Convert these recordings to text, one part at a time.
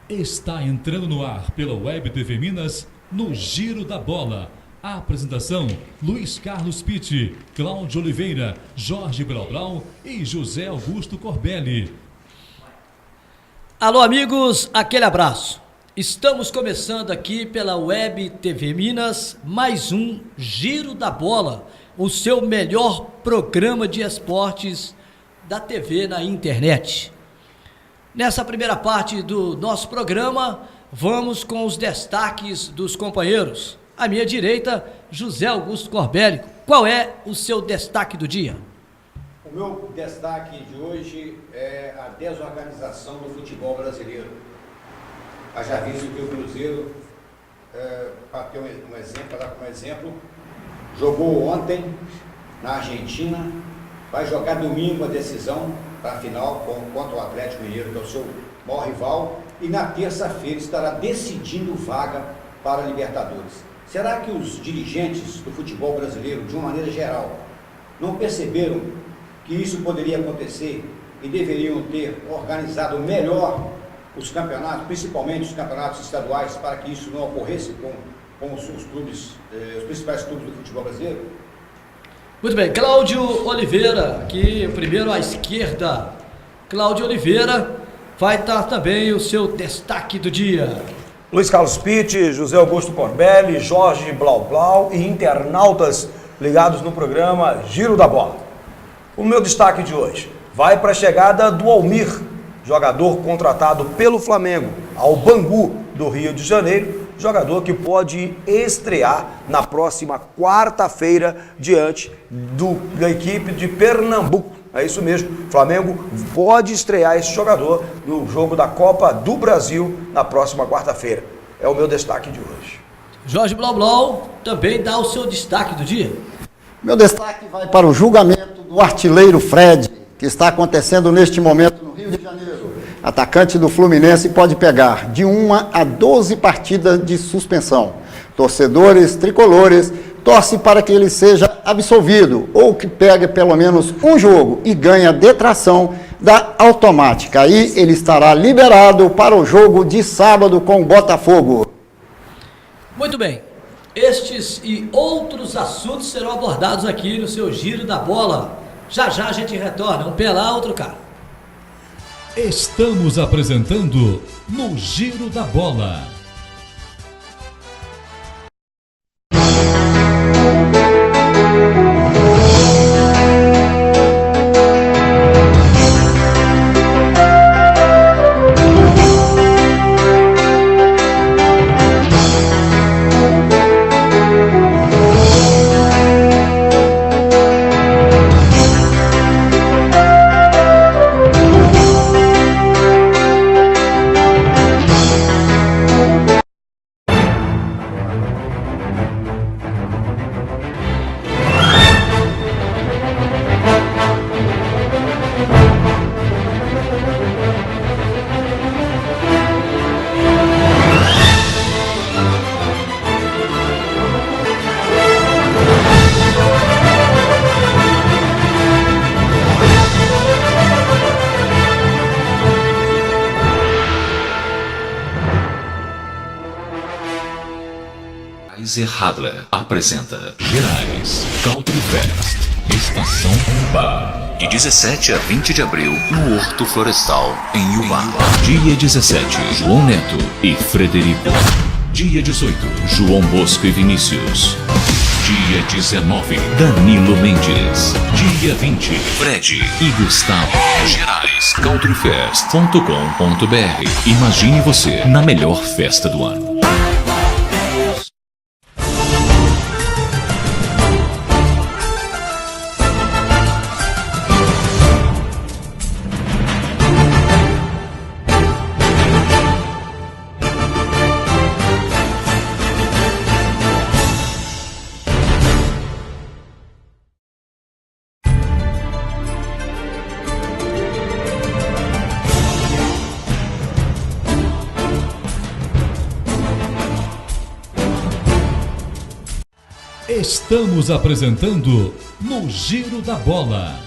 Está entrando no ar pela Web TV Minas, no Giro da Bola. A apresentação: Luiz Carlos Pitti, Cláudio Oliveira, Jorge Blaublau e José Augusto Corbelli. Alô, amigos, aquele abraço. Estamos começando aqui pela Web TV Minas, mais um Giro da Bola, o seu melhor programa de esportes da TV na internet. Nessa primeira parte do nosso programa, vamos com os destaques dos companheiros. À minha direita, José Augusto Corbelli. Qual é o seu destaque do dia? O meu destaque de hoje é a desorganização do futebol brasileiro. Haja visto que o Cruzeiro, para ter um exemplo, para dar como exemplo, jogou ontem na Argentina, vai jogar domingo a decisão para a final contra o Atlético Mineiro, que é o seu maior rival, e na terça-feira estará decidindo vaga para a Libertadores. Será que os dirigentes do futebol brasileiro, de uma maneira geral, não perceberam que isso poderia acontecer e deveriam ter organizado melhor os campeonatos, principalmente os campeonatos estaduais, para que isso não ocorresse com os clubes, os principais clubes do futebol brasileiro? Muito bem, Cláudio Oliveira, aqui primeiro à esquerda. Cláudio Oliveira vai dar também o seu destaque do dia. Luiz Carlos Pitti, José Augusto Corbelli, Jorge Blaublau e internautas ligados no programa Giro da Bola. O meu destaque de hoje vai para a chegada do Almir, jogador contratado pelo Flamengo ao Bangu do Rio de Janeiro, jogador que pode estrear na próxima quarta-feira diante da equipe de Pernambuco. É isso mesmo, o Flamengo pode estrear esse jogador no jogo da Copa do Brasil na próxima quarta-feira. É o meu destaque de hoje. Jorge Blaublau também dá o seu destaque do dia. Meu destaque vai para o julgamento do artilheiro Fred, que está acontecendo neste momento no Rio de Janeiro. Atacante do Fluminense pode pegar de 1 a 12 partidas de suspensão. Torcedores tricolores torcem para que ele seja absolvido ou que pegue pelo menos um jogo e ganhe detração da automática. Aí ele estará liberado para o jogo de sábado com o Botafogo. Muito bem. Estes e outros assuntos serão abordados aqui no seu Giro da Bola. Já já a gente retorna, um pé lá, outro cá. Estamos apresentando no Giro da Bola. Hadler apresenta Gerais Country Fest, Estação Uba. De 17 a 20 de abril, no Horto Florestal, em Uba. Dia 17, João Neto e Frederico. Dia 18, João Bosco e Vinícius. Dia 19, Danilo Mendes. Dia 20, Fred e Gustavo. Gerais countryfest.com.br. Imagine você na melhor festa do ano. Estamos apresentando no Giro da Bola.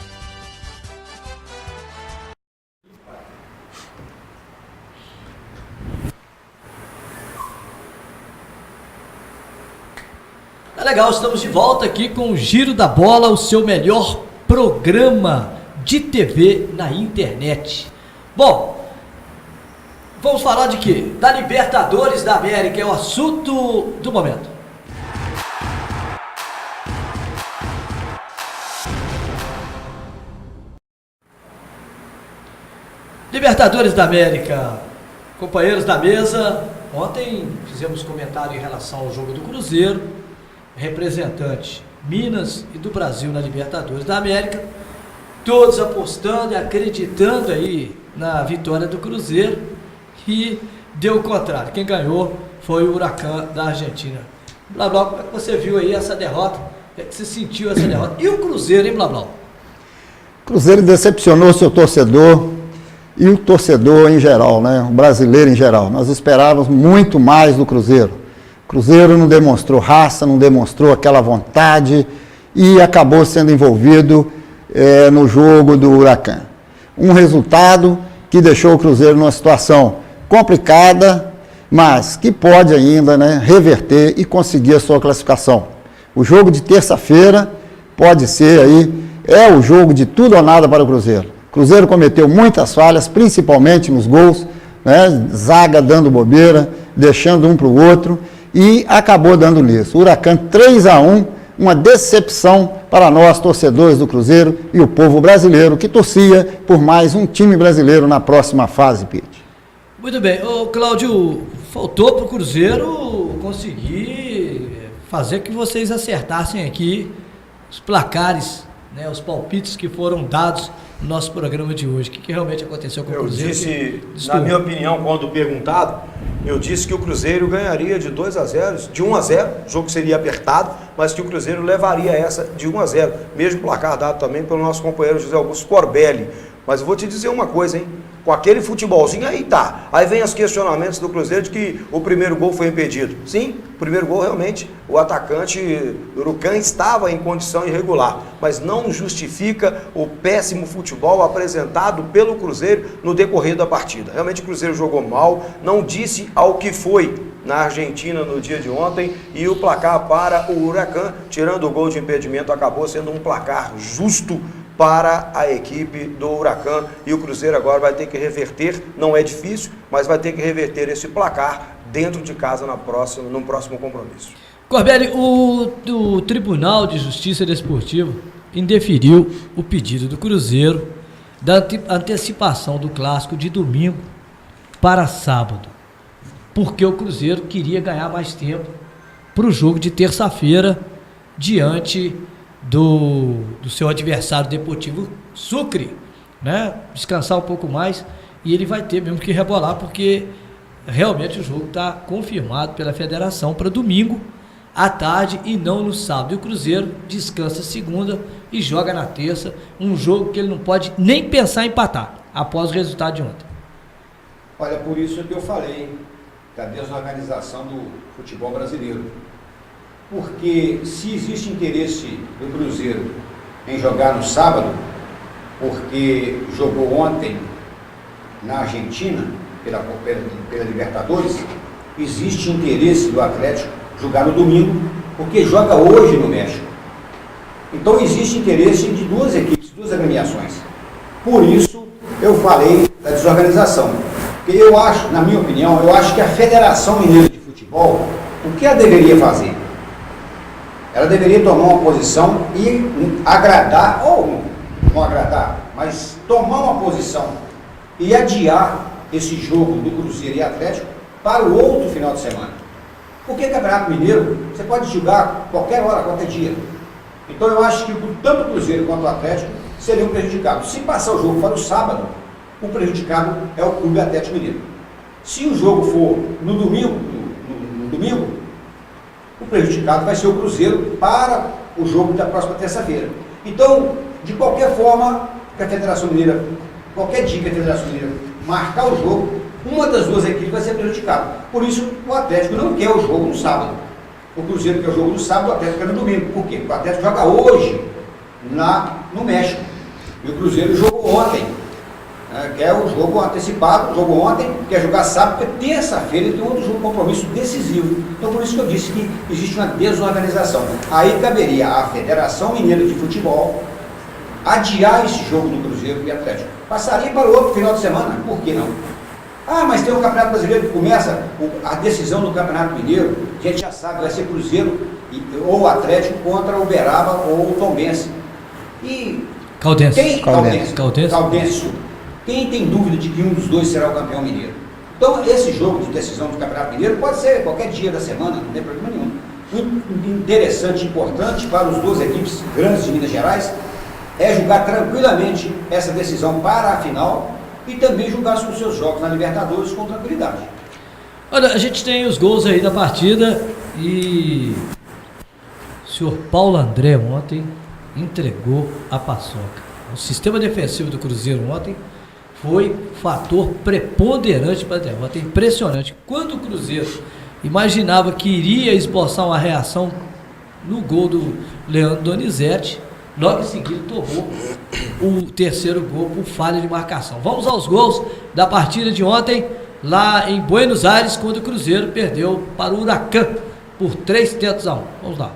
É legal, estamos de volta aqui com o Giro da Bola, o seu melhor programa de TV na internet. Bom, vamos falar de quê? Da Libertadores da América, é o assunto do momento. Libertadores da América, companheiros da mesa, ontem fizemos comentário em relação ao jogo do Cruzeiro, representante Minas e do Brasil na Libertadores da América, todos apostando e acreditando aí na vitória do Cruzeiro, e deu o contrário, quem ganhou foi o Huracan da Argentina. Blá Blá, como é que você viu aí essa derrota? Como é que você sentiu essa derrota? E o Cruzeiro, hein, Blá Blá? O Cruzeiro decepcionou seu torcedor e o torcedor em geral, né? O brasileiro em geral. Nós esperávamos muito mais do Cruzeiro. O Cruzeiro não demonstrou raça, não demonstrou aquela vontade e acabou sendo envolvido no jogo do Huracan. Um resultado que deixou o Cruzeiro numa situação complicada, mas que pode ainda, né, reverter e conseguir a sua classificação. O jogo de terça-feira pode ser aí, é o jogo de tudo ou nada para o Cruzeiro. O Cruzeiro cometeu muitas falhas, principalmente nos gols, né? Zaga dando bobeira, deixando um para o outro, e acabou dando nisso. O Huracan 3-1, uma decepção para nós, torcedores do Cruzeiro e o povo brasileiro, que torcia por mais um time brasileiro na próxima fase, Pete. Muito bem. Ô, Cláudio, faltou para o Cruzeiro conseguir fazer que vocês acertassem aqui os placares, né, os palpites que foram dados no nosso programa de hoje. O que realmente aconteceu com o Cruzeiro? Eu disse, na minha opinião, quando perguntado, eu disse que o Cruzeiro ganharia de 2-0, de 1-0, o jogo seria apertado, mas que o Cruzeiro levaria essa de 1-0, mesmo placar dado também pelo nosso companheiro José Augusto Corbelli. Mas eu vou te dizer uma coisa, hein? Com aquele futebolzinho, aí tá. Aí vem os questionamentos do Cruzeiro de que o primeiro gol foi impedido. Sim, o primeiro gol realmente, o atacante Huracan estava em condição irregular, mas não justifica o péssimo futebol apresentado pelo Cruzeiro no decorrer da partida. Realmente o Cruzeiro jogou mal, não disse ao que foi na Argentina no dia de ontem, e o placar para o Huracan, tirando o gol de impedimento, acabou sendo um placar justo para a equipe do Huracan, e o Cruzeiro agora vai ter que reverter, não é difícil, mas vai ter que reverter esse placar dentro de casa no próximo compromisso. Corbelli, o Tribunal de Justiça Desportiva indeferiu o pedido do Cruzeiro da antecipação do clássico de domingo para sábado, porque o Cruzeiro queria ganhar mais tempo para o jogo de terça-feira diante do seu adversário Deportivo Sucre, né? Descansar um pouco mais, e ele vai ter mesmo que rebolar, porque realmente o jogo está confirmado pela federação para domingo à tarde e não no sábado. E o Cruzeiro descansa segunda e joga na terça, um jogo que ele não pode nem pensar em empatar após o resultado de ontem. Olha, por isso que eu falei da desorganização do futebol brasileiro. Porque se existe interesse do Cruzeiro em jogar no sábado, porque jogou ontem na Argentina, pela Libertadores, existe interesse do Atlético jogar no domingo, porque joga hoje no México. Então existe interesse de duas equipes, duas agremiações. Por isso eu falei da desorganização. Porque eu acho, na minha opinião, eu acho que a Federação Mineira de Futebol, o que ela deveria fazer? Ela deveria tomar uma posição e agradar, ou não agradar, mas tomar uma posição e adiar esse jogo do Cruzeiro e Atlético para o outro final de semana. Porque Campeonato Mineiro, você pode jogar qualquer hora, qualquer dia. Então eu acho que tanto o Cruzeiro quanto o Atlético seriam prejudicados. Se passar o jogo para o sábado, o prejudicado é o Clube Atlético Mineiro. Se o jogo for no domingo, o prejudicado vai ser o Cruzeiro para o jogo da próxima terça-feira. Então, de qualquer forma, que a Federação Mineira, qualquer dia que a Federação Mineira marcar o jogo, uma das duas equipes vai ser prejudicada. Por isso, o Atlético não quer o jogo no sábado. O Cruzeiro quer o jogo no sábado, o Atlético quer no domingo. Por quê? Porque o Atlético joga hoje no México. E o Cruzeiro jogou ontem que é o jogo antecipado, o jogo ontem, quer jogar sábado, porque terça-feira ele tem outro jogo, compromisso decisivo. Então por isso que eu disse que existe uma desorganização. Aí caberia à Federação Mineira de Futebol adiar esse jogo do Cruzeiro e Atlético. Passaria para o outro final de semana, por que não? Ah, mas tem o Campeonato Brasileiro que começa a decisão do Campeonato Mineiro, a gente já sabe, vai ser Cruzeiro ou Atlético contra o Uberaba ou o Tombense. E Caldense. Caldense. Quem tem dúvida de que um dos dois será o campeão mineiro? Então, esse jogo de decisão do Campeonato Mineiro pode ser qualquer dia da semana, não tem problema nenhum. Interessante, importante para as duas equipes grandes de Minas Gerais é jogar tranquilamente essa decisão para a final e também jogar os seus jogos na Libertadores com tranquilidade. Olha, a gente tem os gols aí da partida e o senhor Paulo André ontem entregou a paçoca. O sistema defensivo do Cruzeiro ontem foi fator preponderante para a derrota. É impressionante. Quando o Cruzeiro imaginava que iria esboçar uma reação no gol do Leandro Donizete, logo em seguida tomou o terceiro gol por falha de marcação. Vamos aos gols da partida de ontem, lá em Buenos Aires, quando o Cruzeiro perdeu para o Huracan por 3-1. Vamos lá.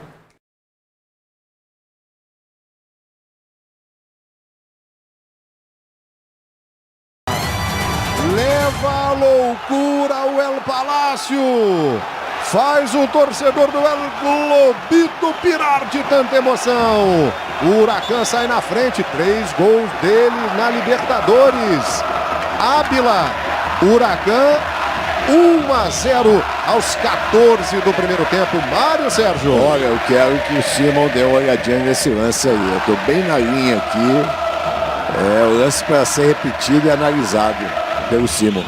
Leva a loucura o El Palácio. Faz o torcedor do El Globito pirar de tanta emoção. O Huracan sai na frente, 3 gols dele na Libertadores. Ábila, Huracan, 1-0 aos 14 do primeiro tempo. Mário Sérgio. Olha, eu quero que o Simon dê uma olhadinha nesse lance aí. Eu estou bem na linha aqui. É o lance para ser repetido e analisado pelo Simon.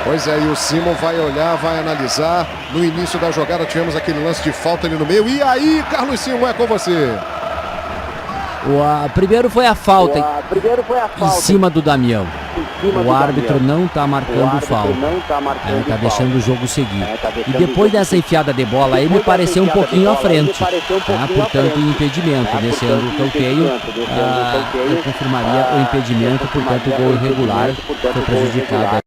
Pois é, e o Simon vai olhar, vai analisar. No início da jogada tivemos aquele lance de falta ali no meio. E aí, Carlos Simon, é com você. Primeiro foi a falta em cima do Damião. O árbitro não está marcando falta. Está deixando o jogo seguir. E depois dessa enfiada de bola aí, me pareceu um pouquinho à frente. Portanto, impedimento. Descendo o toqueio, eu confirmaria o impedimento. Portanto, o gol irregular foi prejudicado.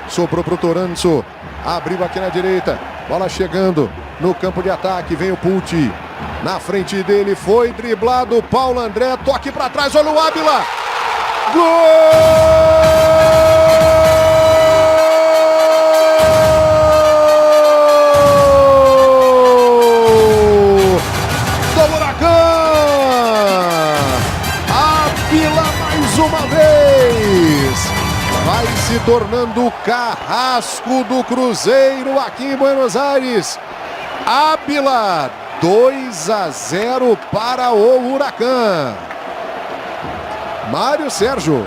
Sobrou para o Toranzo. Abriu aqui na direita. Bola chegando no campo de ataque. Vem o Pucci. Na frente dele foi driblado. Paulo André. Toque para trás. Olha o Ábila. Gol! Do Huracan. Ábila mais uma vez. Vai se tornando o carrasco do Cruzeiro aqui em Buenos Aires. Ábila, 2-0 para o Huracan. Mário Sérgio.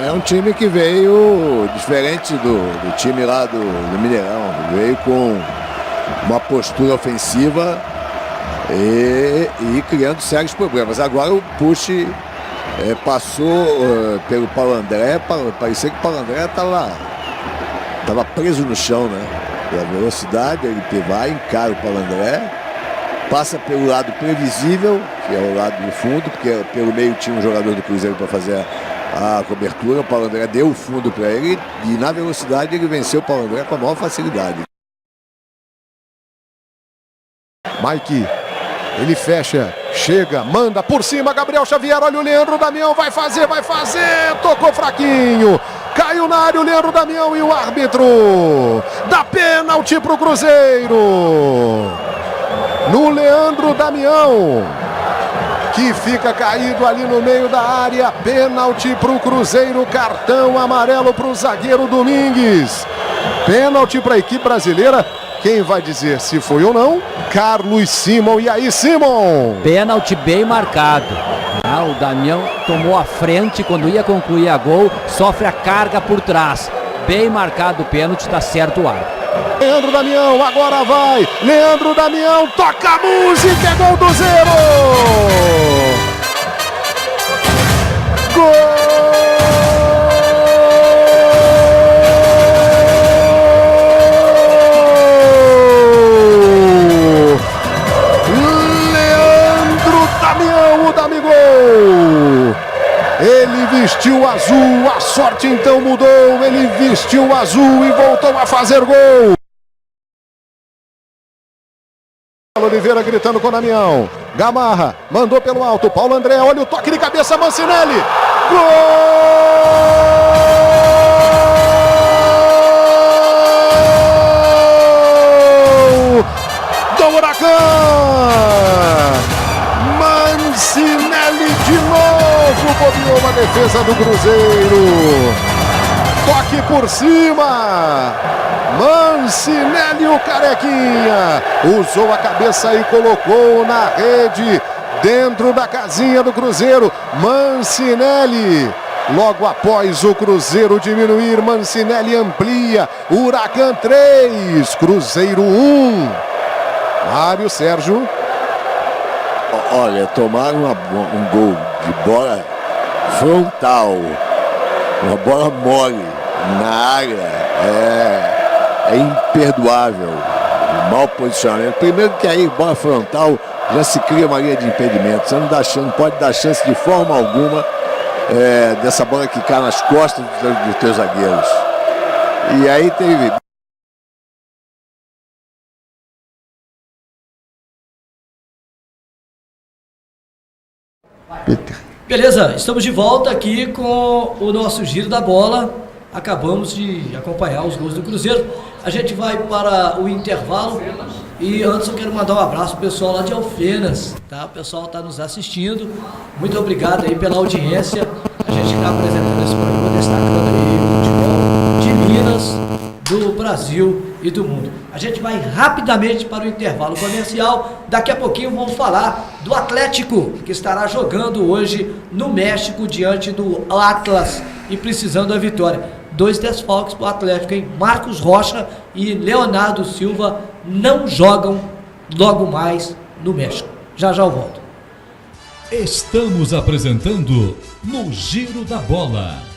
É um time que veio diferente do time lá do Mineirão. Veio com uma postura ofensiva e criando sérios problemas. Agora o Pucci passou pelo Paulo André. Parecia que o Paulo André estava preso no chão, né? Pela velocidade, ele vai, encara o Paulo André, passa pelo lado previsível, que é o lado do fundo, porque pelo meio tinha um jogador do Cruzeiro para fazer a cobertura. O Paulo André deu o fundo para ele e na velocidade ele venceu o Paulo André com a maior facilidade. Mike, ele fecha, chega, manda por cima, Gabriel Xavier, olha o Leandro Damião, vai fazer, tocou fraquinho, caiu na área o Leandro Damião e o árbitro dá pênalti pro Cruzeiro. No Leandro Damião, que fica caído ali no meio da área, pênalti pro Cruzeiro, cartão amarelo pro zagueiro Domingues. Pênalti para a equipe brasileira. Quem vai dizer se foi ou não? Carlos Simon. E aí, Simon? Pênalti bem marcado. O Damião tomou a frente quando ia concluir a gol, sofre a carga por trás. Bem marcado o pênalti, tá certo o árbitro. Leandro Damião, agora vai. Leandro Damião, toca a música, é gol do Zero. Gol! azul, a sorte então mudou, ele vestiu o azul e voltou a fazer gol. Oliveira gritando com o Damião. Gamarra mandou pelo alto. Paulo André, olha o toque de cabeça. Mancinelli. Gol do Huracan. Mancinelli de novo. Bobeou a defesa do Cruzeiro. Toque por cima. Mancinelli, o carequinha, usou a cabeça e colocou na rede, dentro da casinha do Cruzeiro. Mancinelli, logo após o Cruzeiro diminuir, Mancinelli amplia. Huracan 3, Cruzeiro 1. Mário Sérgio. Olha, tomaram um gol de bola frontal, uma bola mole na área. É imperdoável o mau posicionamento. Primeiro que aí, bola frontal, já se cria uma linha de impedimento. Você não pode dar chance de forma alguma dessa bola que cai nas costas dos teus zagueiros. E aí teve... Beleza, estamos de volta aqui com o nosso Giro da Bola. Acabamos de acompanhar os gols do Cruzeiro. A gente vai para o intervalo e antes eu quero mandar um abraço pro pessoal lá de Alfenas, tá? O pessoal está nos assistindo. Muito obrigado aí pela audiência. A gente está apresentando esse programa, destacando aí o futebol de Minas, do Brasil e do mundo. A gente vai rapidamente para o intervalo comercial. Daqui a pouquinho vamos falar do Atlético, que estará jogando hoje no México diante do Atlas e precisando da vitória. 2 desfalques para o Atlético, hein? Marcos Rocha e Leonardo Silva não jogam logo mais no México. Já eu volto. Estamos apresentando no Giro da Bola.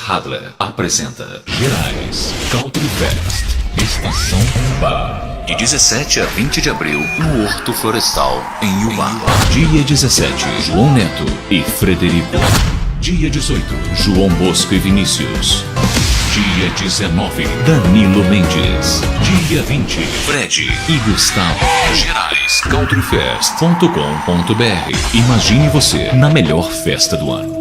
Hadler apresenta Gerais Country Fest, Estação Uba. De 17 a 20 de abril, no Horto Florestal, em Uba. Dia 17, João Neto e Frederico. Dia 18, João Bosco e Vinícius. Dia 19, Danilo Mendes. Dia 20, Fred e Gustavo. Gerais countryfest.com.br. Imagine você na melhor festa do ano.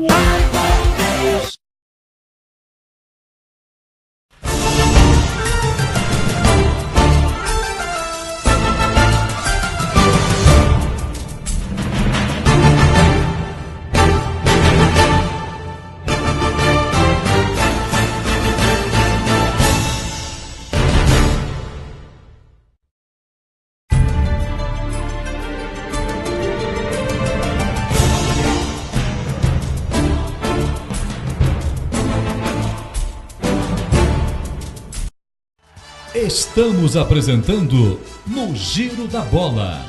Estamos apresentando no Giro da Bola.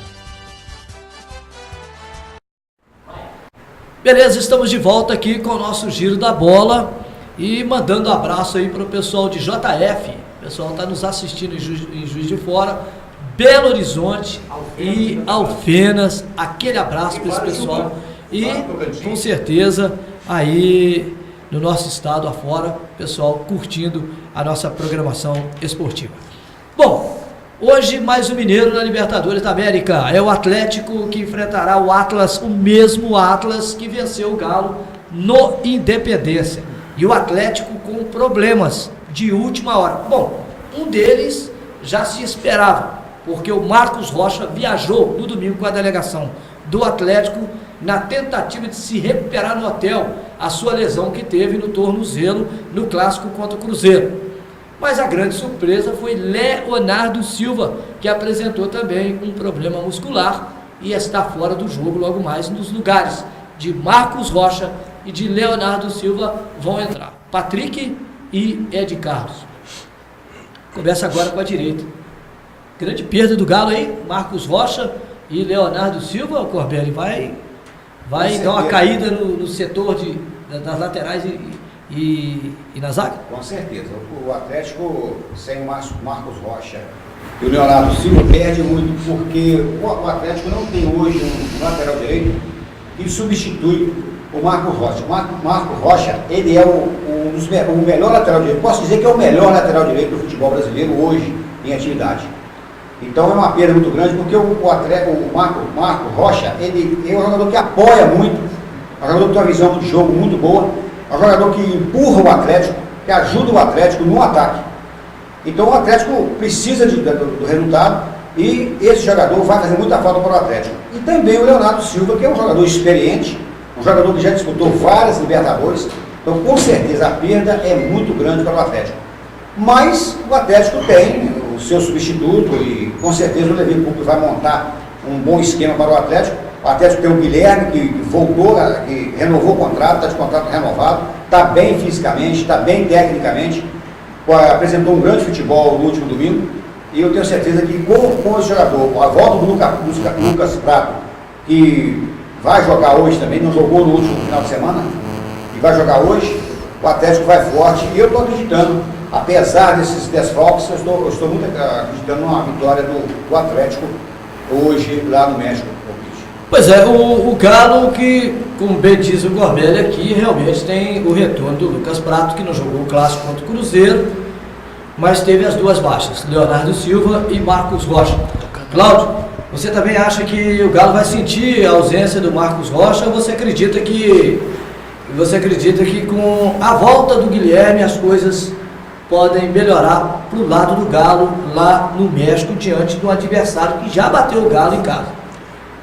Beleza, estamos de volta aqui com o nosso Giro da Bola e mandando um abraço aí para o pessoal de JF. O pessoal está nos assistindo em Juiz de Fora, Belo Horizonte e Alfenas. Aquele abraço para esse pessoal e com certeza aí no nosso estado afora, pessoal curtindo a nossa programação esportiva. Bom, Hoje, mais um mineiro na Libertadores da América. É o Atlético que enfrentará o Atlas, o mesmo Atlas que venceu o Galo no Independência. E o Atlético com problemas de última hora. Bom, um deles já se esperava, porque o Marcos Rocha viajou no domingo com a delegação do Atlético na tentativa de se recuperar no hotel a sua lesão que teve no tornozelo no clássico contra o Cruzeiro. Mas a grande surpresa foi Leonardo Silva, que apresentou também um problema muscular e está fora do jogo logo mais nos lugares de Marcos Rocha e de Leonardo Silva vão entrar Patrick e Ed Carlos. Começa agora com a direita. Grande perda do Galo aí, Marcos Rocha e Leonardo Silva. O Corbelli vai dar uma caída no setor das laterais e na zaga? Com certeza. O Atlético, sem o Marcos Rocha e o Leonardo Silva, perde muito, porque o Atlético não tem hoje um lateral direito que substitui o Marcos Rocha. O Marcos Rocha, ele é o melhor lateral direito. Posso dizer que é o melhor lateral direito do futebol brasileiro hoje em atividade. Então é uma perda muito grande, porque o Marcos Rocha, ele é um jogador que apoia muito, é um jogador que tem uma visão de jogo muito boa, é um jogador que empurra o Atlético, que ajuda o Atlético no ataque. Então o Atlético precisa do resultado e esse jogador vai fazer muita falta para o Atlético. E também o Leonardo Silva, que é um jogador experiente, um jogador que já disputou várias Libertadores, então com certeza a perda é muito grande para o Atlético. Mas o Atlético tem o seu substituto e com certeza o Levi Público vai montar um bom esquema para o Atlético. O Atlético tem o Guilherme, que voltou, que renovou o contrato, está de contrato renovado, está bem fisicamente, está bem tecnicamente, apresentou um grande futebol no último domingo, e eu tenho certeza que com esse jogador, a volta do Lucas Prato, que vai jogar hoje também, não jogou no último final de semana, e vai jogar hoje, o Atlético vai forte, e eu estou acreditando, apesar desses desfalques, eu estou muito acreditando numa vitória do Atlético hoje lá no México. Pois é, o Galo que, como bem diz o Corbelli aqui, realmente tem o retorno do Lucas Prato, que não jogou o clássico contra o Cruzeiro, mas teve as duas baixas, Leonardo Silva e Marcos Rocha. Cláudio, você também acha que o Galo vai sentir a ausência do Marcos Rocha, ou você acredita que com a volta do Guilherme as coisas podem melhorar para o lado do Galo lá no México, diante do adversário que já bateu o Galo em casa?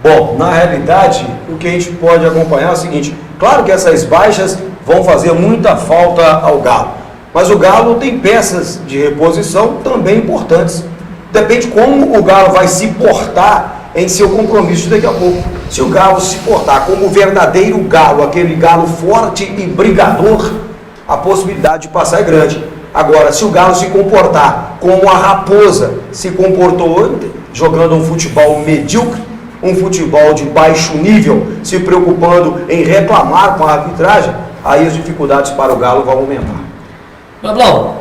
Bom, na realidade, o que a gente pode acompanhar é o seguinte: claro que essas baixas vão fazer muita falta ao Galo, mas o Galo tem peças de reposição também importantes. Depende como o Galo vai se portar em seu compromisso daqui a pouco. Se o Galo se portar como o verdadeiro Galo, aquele Galo forte e brigador, a possibilidade de passar é grande. Agora, se o Galo se comportar como a Raposa se comportou, jogando um futebol medíocre, um futebol de baixo nível, se preocupando em reclamar com a arbitragem, aí as dificuldades para o Galo vão aumentar. Pablão,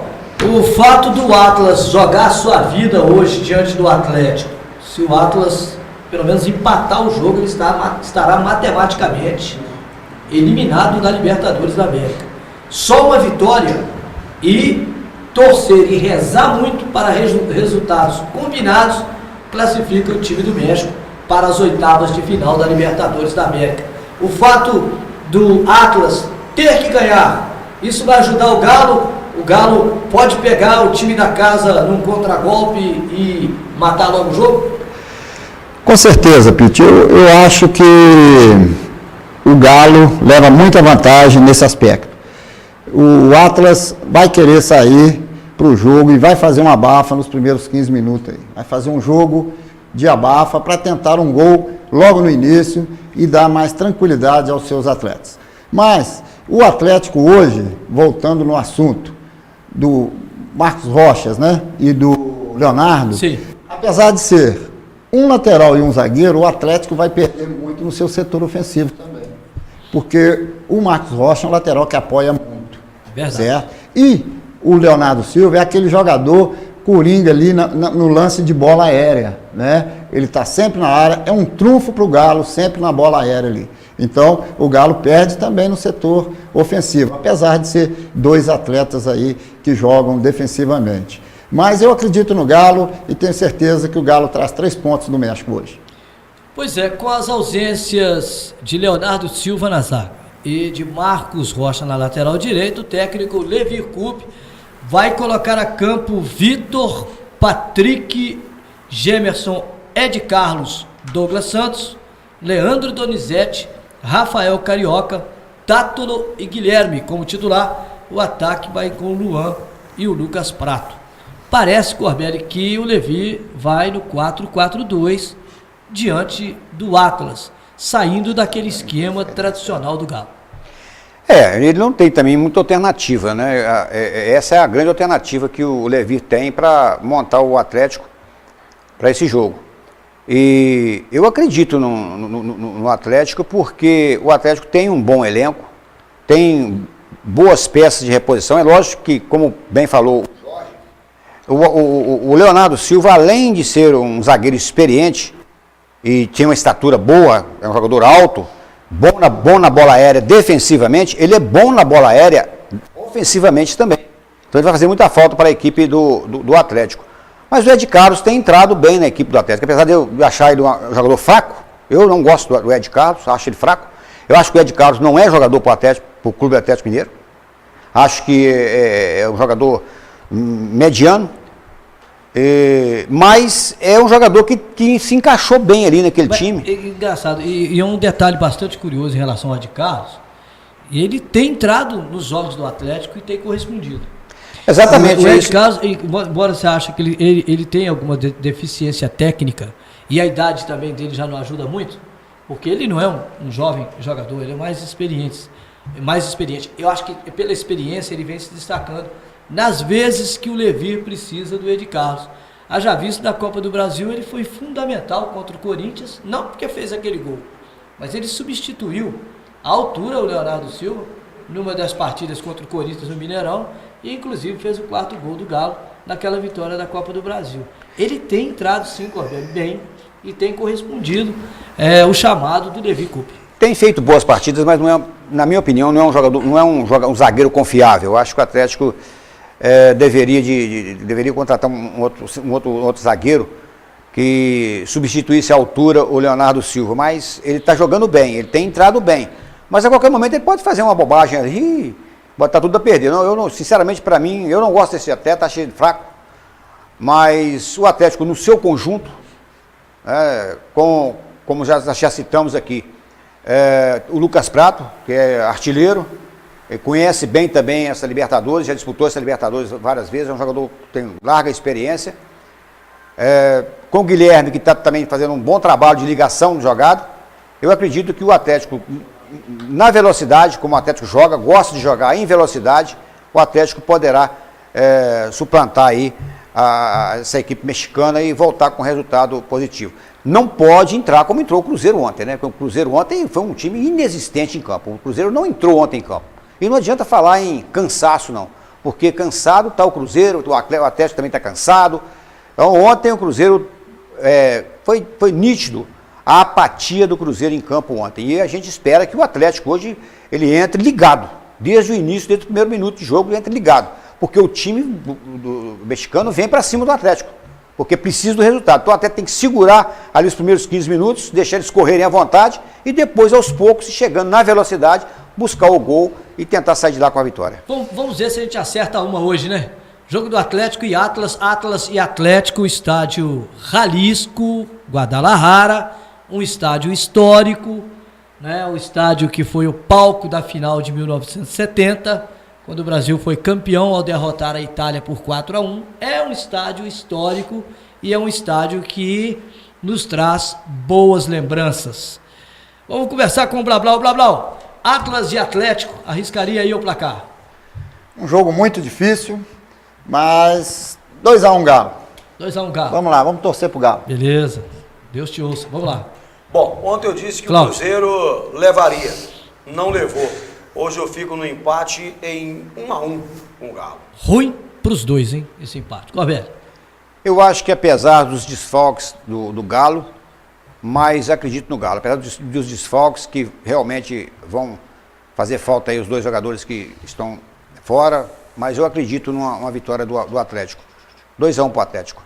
o fato do Atlas jogar a sua vida hoje diante do Atlético, se o Atlas pelo menos empatar o jogo, ele estará matematicamente eliminado da Libertadores da América. Só uma vitória e torcer e rezar muito para resultados combinados classifica o time do México para as oitavas de final da Libertadores da América. O fato do Atlas ter que ganhar, isso vai ajudar o Galo? O Galo pode pegar o time da casa num contragolpe e matar logo o jogo? Com certeza, Pete. Eu acho que o Galo leva muita vantagem nesse aspecto. O Atlas vai querer sair para o jogo e vai fazer uma abafa nos primeiros 15 minutos. Aí. Vai fazer um jogo de abafa para tentar um gol logo no início e dar mais tranquilidade aos seus atletas. Mas o Atlético hoje, voltando no assunto do Marcos Rochas, né, e do Leonardo, sim, apesar de ser um lateral e um zagueiro, o Atlético vai perder muito no seu setor ofensivo também. Porque o Marcos Rocha é um lateral que apoia muito. Verdade. Certo? E o Leonardo Silva é aquele jogador coringa ali no lance de bola aérea, né? Ele está sempre na área, é um trunfo para o Galo, sempre na bola aérea ali. Então, o Galo perde também no setor ofensivo, apesar de ser dois atletas aí que jogam defensivamente. Mas eu acredito no Galo e tenho certeza que o Galo traz 3 pontos do México hoje. Pois é, com as ausências de Leonardo Silva na zaga e de Marcos Rocha na lateral direita, o técnico Levi Coupe vai colocar a campo Vitor, Patrick, Gemerson, Ed Carlos, Douglas Santos, Leandro Donizete, Rafael Carioca, Tátolo e Guilherme como titular. O ataque vai com o Luan e o Lucas Prato. Parece, Corbelli, que o Levi vai no 4-4-2 diante do Atlas, saindo daquele esquema tradicional do Galo. Ele não tem também muita alternativa, né? Essa é a grande alternativa que o Levi tem para montar o Atlético para esse jogo. E eu acredito no Atlético porque o Atlético tem um bom elenco, tem boas peças de reposição. É lógico que, como bem falou o Jorge, o Leonardo Silva, além de ser um zagueiro experiente e tem uma estatura boa, é um jogador alto, bom na bola aérea defensivamente, ele é bom na bola aérea ofensivamente também. Então ele vai fazer muita falta para a equipe do Atlético. Mas o Ed Carlos tem entrado bem na equipe do Atlético. Apesar de eu achar ele um jogador fraco, eu não gosto do Ed Carlos, acho ele fraco. Eu acho que o Ed Carlos não é jogador para o Clube Atlético Mineiro. Acho que é um jogador mediano. Mas é um jogador que se encaixou bem ali naquele time. É engraçado, e um detalhe bastante curioso em relação ao Ed Carlos, ele tem entrado nos jogos do Atlético e tem correspondido. Exatamente. O Ed Carlos, embora você ache que ele tem alguma deficiência técnica, e a idade também dele já não ajuda muito, porque ele não é um jovem jogador, ele é mais experiente. Eu acho que pela experiência ele vem se destacando nas vezes que o Levi precisa do Ed Carlos. Haja visto na Copa do Brasil, ele foi fundamental contra o Corinthians, não porque fez aquele gol, mas ele substituiu à altura o Leonardo Silva numa das partidas contra o Corinthians no Mineirão e inclusive fez o 4º gol do Galo naquela vitória da Copa do Brasil. Ele tem entrado sim, Corbelli, bem e tem correspondido o chamado do Levi Coupe. Tem feito boas partidas, mas não é, na minha opinião, não é um jogador, não é um zagueiro confiável. Eu acho que o Atlético deveria contratar um outro zagueiro que substituísse à altura o Leonardo Silva, mas ele está jogando bem, ele tem entrado bem, mas a qualquer momento ele pode fazer uma bobagem ali e botar tudo a perder. Sinceramente, para mim, eu não gosto desse atleta, achei ele fraco, mas o Atlético no seu conjunto, como já citamos aqui, o Lucas Prato, que é artilheiro, ele conhece bem também essa Libertadores, já disputou essa Libertadores várias vezes, é um jogador que tem larga experiência. Com o Guilherme, que está também fazendo um bom trabalho de ligação de jogada, eu acredito que o Atlético, na velocidade, como o Atlético joga, gosta de jogar em velocidade, o Atlético poderá suplantar aí essa equipe mexicana e voltar com resultado positivo. Não pode entrar como entrou o Cruzeiro ontem, né? Porque o Cruzeiro ontem foi um time inexistente em campo. O Cruzeiro não entrou ontem em campo. E não adianta falar em cansaço, não. Porque cansado está o Cruzeiro, o Atlético também está cansado. Então, ontem o Cruzeiro foi nítido a apatia do Cruzeiro em campo ontem. E a gente espera que o Atlético hoje ele entre ligado. Desde o início, desde o primeiro minuto de jogo, ele entre ligado. Porque o time do mexicano vem para cima do Atlético. Porque precisa do resultado. Então o Atlético tem que segurar ali os primeiros 15 minutos, deixar eles correrem à vontade e depois, aos poucos, chegando na velocidade, buscar o gol e tentar sair de lá com a vitória. Bom, vamos ver se a gente acerta uma hoje, né? Jogo do Atlético e Atlas e Atlético, estádio Jalisco, Guadalajara, um estádio histórico, né? O estádio que foi o palco da final de 1970, quando o Brasil foi campeão ao derrotar a Itália por 4-1. É um estádio histórico e é um estádio que nos traz boas lembranças. Vamos conversar com o Blablau. Blablau, Atlas e Atlético, arriscaria aí o placar? Um jogo muito difícil, mas 2-1 Galo. 2-1 Galo. Vamos lá, vamos torcer pro Galo. Beleza, Deus te ouça, vamos lá. Bom, ontem eu disse que Cláudio. o Cruzeiro levaria, não levou. Hoje eu fico no empate em 1-1 com o Galo. Ruim pros dois, hein, esse empate. Corbelli. Eu acho que apesar dos desfalques do Galo, mas acredito no Galo. Apesar dos desfalques que realmente vão fazer falta aí os dois jogadores que estão fora, mas eu acredito numa vitória do Atlético. 2-1 pro Atlético.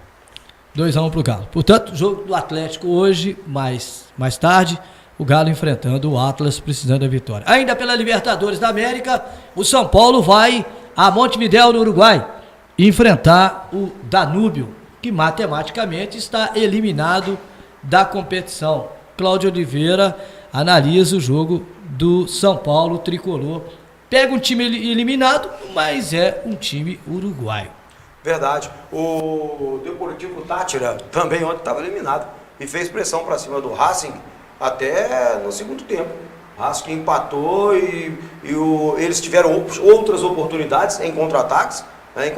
2-1 pro Galo. Portanto, jogo do Atlético hoje, mais tarde, o Galo enfrentando o Atlas, precisando da vitória. Ainda pela Libertadores da América, o São Paulo vai a Montevidéu, no Uruguai, enfrentar o Danúbio, que matematicamente está eliminado da competição. Cláudio Oliveira analisa o jogo do São Paulo tricolor. Pega um time eliminado, mas é um time uruguaio. Verdade. O Deportivo Táchira também ontem estava eliminado e fez pressão para cima do Racing até no segundo tempo. O Racing empatou e eles tiveram outras oportunidades em contra-ataques, né,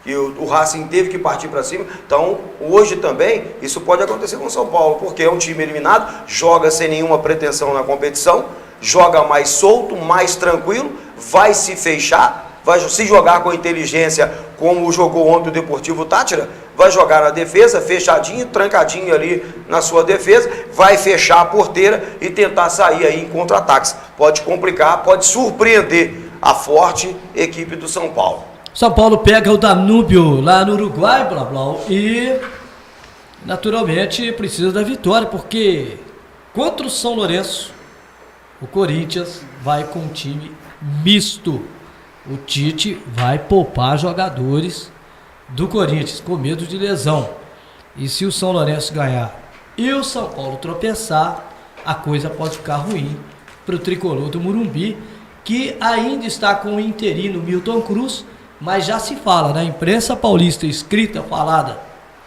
e o Racing teve que partir para cima. Então, hoje também, isso pode acontecer com o São Paulo, porque é um time eliminado, joga sem nenhuma pretensão na competição, joga mais solto, mais tranquilo, vai se fechar, vai se jogar com inteligência, como jogou ontem o Deportivo Táchira, vai jogar na defesa, fechadinho, trancadinho ali na sua defesa, vai fechar a porteira e tentar sair aí em contra-ataques. Pode complicar, pode surpreender a forte equipe do São Paulo. São Paulo pega o Danúbio lá no Uruguai, blá blá, e naturalmente precisa da vitória, porque contra o São Lourenço, o Corinthians vai com um time misto. O Tite vai poupar jogadores do Corinthians com medo de lesão. E se o São Lourenço ganhar e o São Paulo tropeçar, a coisa pode ficar ruim para o tricolor do Morumbi, que ainda está com o interino Milton Cruz, mas já se fala na imprensa paulista escrita, falada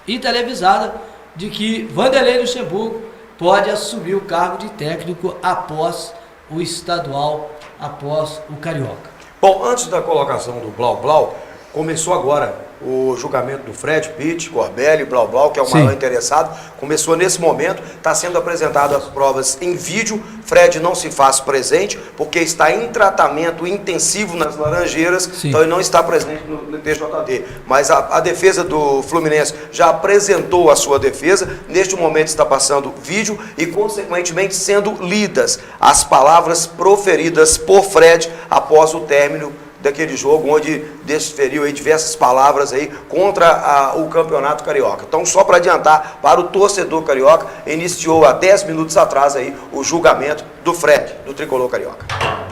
e televisada de que Vanderlei Luxemburgo pode assumir o cargo de técnico após o estadual, após o Carioca. Bom, antes da colocação do Blau Blau, começou agora o julgamento do Fred, Pitt, Corbelli, Blau Blau, que é o maior interessado. Começou nesse momento, está sendo apresentado as provas em vídeo. Fred não se faz presente, porque está em tratamento intensivo nas Laranjeiras, Sim. Então ele não está presente no TJD. Mas a defesa do Fluminense já apresentou a sua defesa, neste momento está passando vídeo e, consequentemente, sendo lidas as palavras proferidas por Fred após o término daquele jogo onde desferiu aí diversas palavras aí contra o campeonato carioca. Então, só para adiantar, para o torcedor carioca, iniciou há 10 minutos atrás aí o julgamento do Fred, do tricolor carioca.